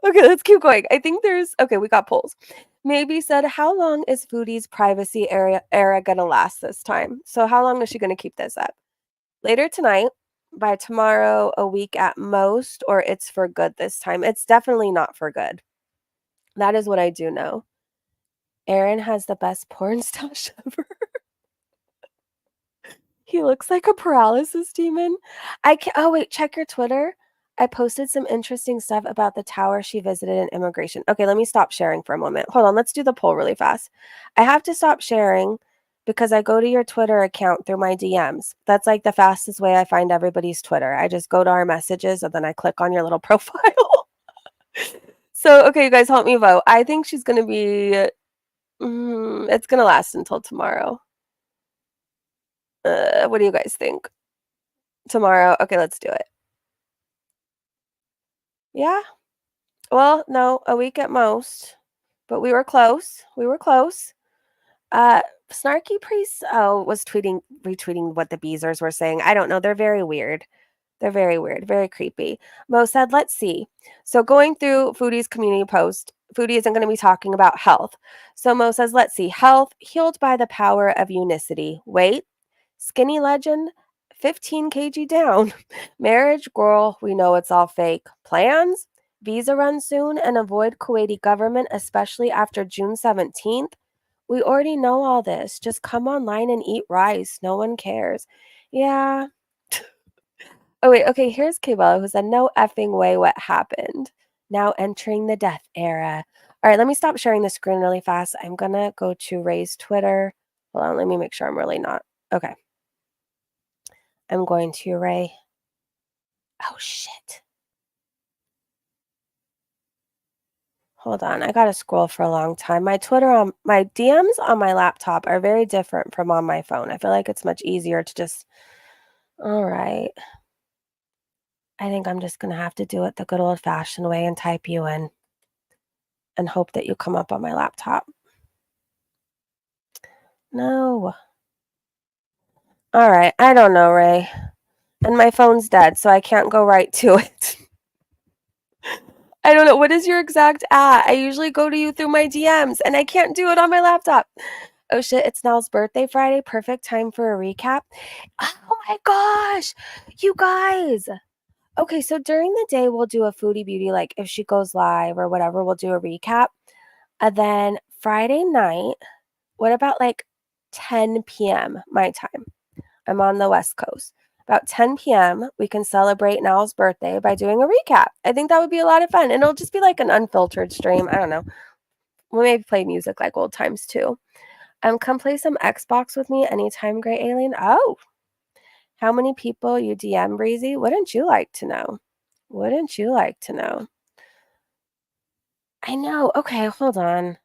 Okay, let's keep going. I think we got polls. Maybe said, how long is Foodie's privacy era gonna last this time? So how long is she gonna keep this up? Later tonight, by tomorrow, a week at most, or it's for good this time. It's definitely not for good. That is what I do know. Aaron has the best porn stash ever. He looks like a paralysis demon. Oh wait, check your Twitter. I posted some interesting stuff about the tower she visited in immigration. Okay, let me stop sharing for a moment. Hold on, let's do the poll really fast. I have to stop sharing because I go to your Twitter account through my DMs. That's like the fastest way I find everybody's Twitter. I just go to our messages and then I click on your little profile. So, okay, you guys help me vote. I think she's going to be, it's going to last until tomorrow. What do you guys think? Tomorrow? Okay, let's do it. Yeah. Well, no, a week at most. But we were close. We were close. Snarky Priest was retweeting what the Beezers were saying. I don't know. They're very weird. They're very weird, very creepy. Mo said, let's see. So going through Foodie's community post, Foodie isn't going to be talking about health. So Mo says, let's see. Health healed by the power of unicity. Wait, skinny legend, 15 kg down. Marriage, girl, we know it's all fake. Plans? Visa run soon and avoid Kuwaiti government, especially after June 17th. We already know all this. Just come online and eat rice. No one cares. Yeah. Oh, wait. Okay. Here's Kayla who said, no effing way what happened. Now entering the death era. All right, let me stop sharing the screen really fast. I'm going to go to Ray's Twitter. Hold on, let me make sure I'm really not. Okay. I'm going to Ray. Oh, shit. Hold on, I gotta scroll for a long time. My DMs on my laptop are very different from on my phone. I feel like it's much easier to just, all right. I think I'm just gonna have to do it the good old fashioned way and type you in and hope that you come up on my laptop. No. All right, I don't know, Ray. And my phone's dead, so I can't go right to it. I don't know. What is your exact at? I usually go to you through my DMs, and I can't do it on my laptop. Oh shit, it's Nell's birthday Friday. Perfect time for a recap. Oh my gosh, you guys. Okay, so during the day, we'll do a Foodie Beauty, like if she goes live or whatever, we'll do a recap. And then Friday night, what about like 10 p.m. my time? I'm on the West Coast. About 10 p.m., we can celebrate Nell's birthday by doing a recap. I think that would be a lot of fun. And it'll just be like an unfiltered stream. I don't know. We'll maybe play music like old times too. Come play some Xbox with me anytime, Great Alien. Oh, how many people you DM, Breezy? Wouldn't you like to know? Wouldn't you like to know? I know. Okay, hold on.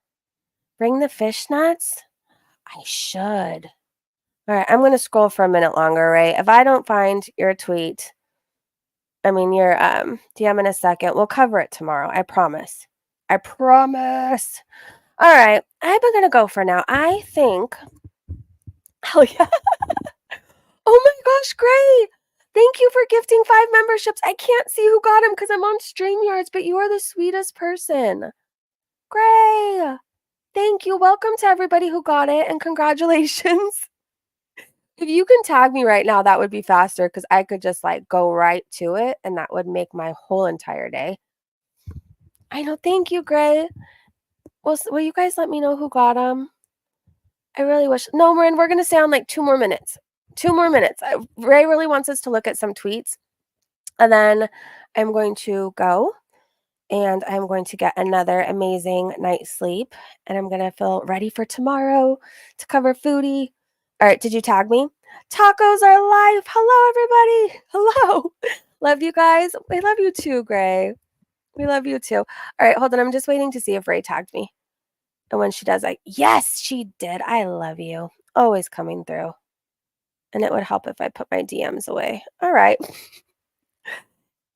Bring the fishnets? I should. All right, I'm going to scroll for a minute longer, right? If I don't find your tweet, your DM in a second, we'll cover it tomorrow. I promise. I promise. All right, I'm going to go for now. I think. Hell yeah. Oh my gosh, great. Thank you for gifting 5 memberships. I can't see who got them because I'm on StreamYards, but you are the sweetest person. Gray. Thank you. Welcome to everybody who got it, and congratulations. If you can tag me right now, that would be faster because I could just like go right to it, and that would make my whole entire day. I know. Thank you, Gray. Well, will you guys let me know who got them? I really wish. No, Marin, we're going to stay on like 2 more minutes. 2 more minutes. Ray really wants us to look at some tweets. And then I'm going to go and I'm going to get another amazing night's sleep. And I'm going to feel ready for tomorrow to cover Foodie. All right, did you tag me? Tacos are live. Hello, everybody. Hello. Love you guys. We love you too, Gray. We love you too. All right, hold on. I'm just waiting to see if Ray tagged me. And when she does, yes, she did. I love you. Always coming through. And it would help if I put my DMs away. All right.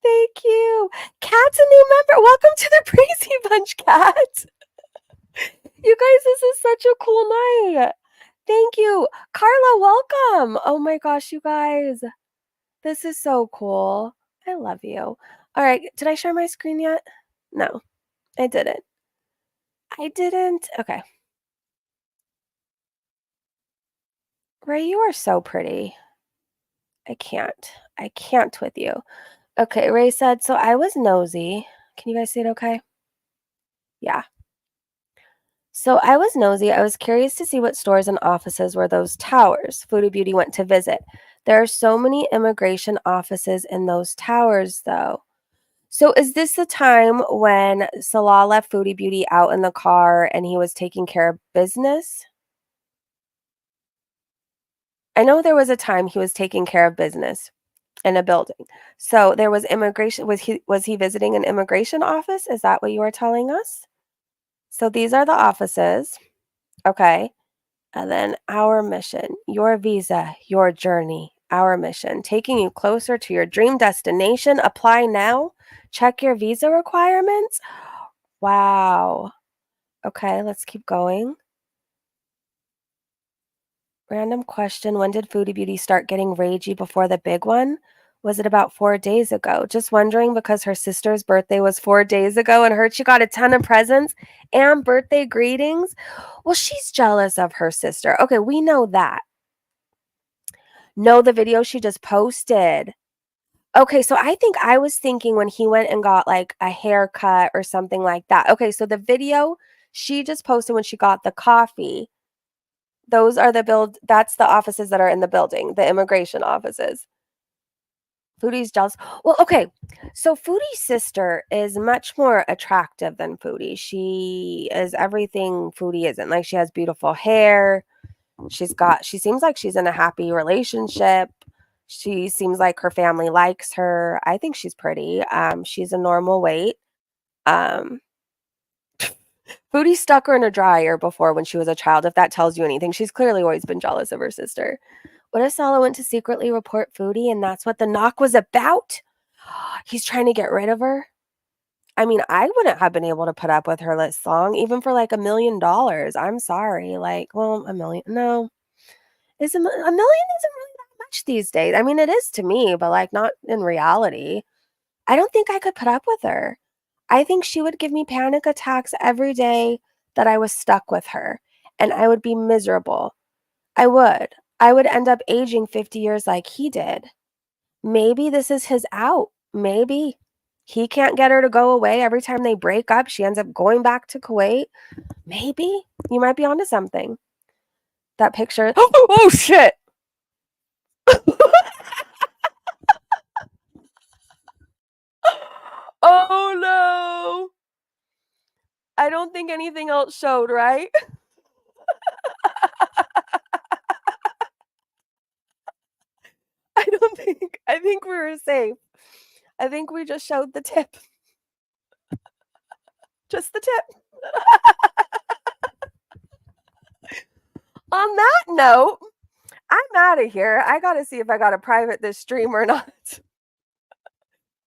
Thank you. Kat's a new member. Welcome to the Breezy Bunch, Kat. You guys, this is such a cool night. Thank you. Carla, welcome. Oh my gosh, you guys. This is so cool. I love you. All right. Did I share my screen yet? No, I didn't. Okay. Ray, you are so pretty. I can't with you. Okay, Ray said, so I was nosy. Can you guys see it okay? Yeah. So I was nosy. I was curious to see what stores and offices were those towers Foodie Beauty went to visit. There are so many immigration offices in those towers, though. So is this the time when Salah left Foodie Beauty out in the car and he was taking care of business? I know there was a time he was taking care of business in a building. So there was immigration. Was he visiting an immigration office? Is that what you are telling us? So these are the offices. Okay. And then our mission, your visa, your journey, our mission, taking you closer to your dream destination. Apply now. Check your visa requirements. Wow. Okay, let's keep going. Random question. When did Foodie Beauty start getting ragey before the big one? Was it about 4 days ago? Just wondering because her sister's birthday was 4 days ago and heard she got a ton of presents and birthday greetings. Well, she's jealous of her sister. Okay, we know that. No, the video she just posted. Okay, so I think I was thinking when he went and got like a haircut or something like that. Okay, so the video she just posted when she got the coffee, that's the offices that are in the building, the immigration offices. Foodie's jealous. Well, okay. So Foodie's sister is much more attractive than Foodie. She is everything Foodie isn't. Like, she has beautiful hair. She seems like she's in a happy relationship. She seems like her family likes her. I think she's pretty. She's a normal weight. Um, Foodie stuck her in a dryer before when she was a child, if that tells you anything. She's clearly always been jealous of her sister. What if Sala went to secretly report Foodie and that's what the knock was about? He's trying to get rid of her? I mean, I wouldn't have been able to put up with her this long, even for like $1 million. I'm sorry. Like, well, a million. No, is a million isn't really that much these days. I mean, it is to me, but like not in reality. I don't think I could put up with her. I think she would give me panic attacks every day that I was stuck with her, and I would be miserable. I would. I would end up aging 50 years like he did. Maybe this is his out. Maybe. He can't get her to go away. Every time they break up, she ends up going back to Kuwait. Maybe. You might be onto something. That picture. Oh shit. Oh no. I don't think anything else showed, right? I think we were safe. I think we just showed the tip. Just the tip. On that note, I'm out of here. I gotta see if I gotta private this stream or not.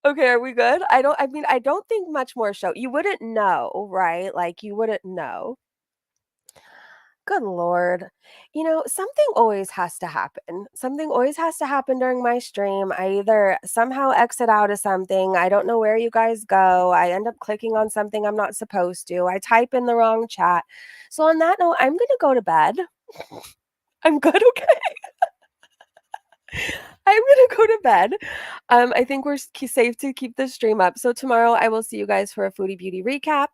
Okay, are we good? I don't think much more show. You wouldn't know, right? Like, you wouldn't know. Good Lord. You know, something always has to happen. Something always has to happen during my stream. I either somehow exit out of something. I don't know where you guys go. I end up clicking on something I'm not supposed to. I type in the wrong chat. So on that note, I'm gonna go to bed. I'm good, okay? I'm gonna go to bed. I think we're safe to keep this stream up. So tomorrow I will see you guys for a Foodie Beauty recap.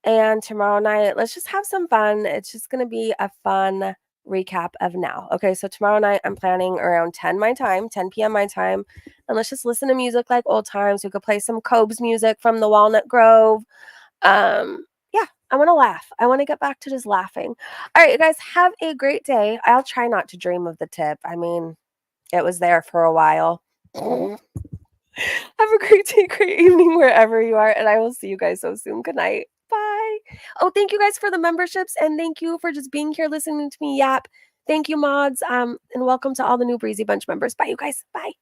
And tomorrow night, let's just have some fun. It's just going to be a fun recap of now. Okay, so tomorrow night, I'm planning around 10 my time, 10 p.m. my time. And let's just listen to music like old times. We could play some Cobb's music from the Walnut Grove. Yeah, I want to laugh. I want to get back to just laughing. All right, you guys, have a great day. I'll try not to dream of the tip. I mean, it was there for a while. Have a great day, great evening wherever you are, and I will see you guys so soon. Good night. Bye. Oh, thank you guys for the memberships, and thank you for just being here listening to me yap. Thank you, mods, and welcome to all the new Breezy Bunch members. Bye, you guys. Bye.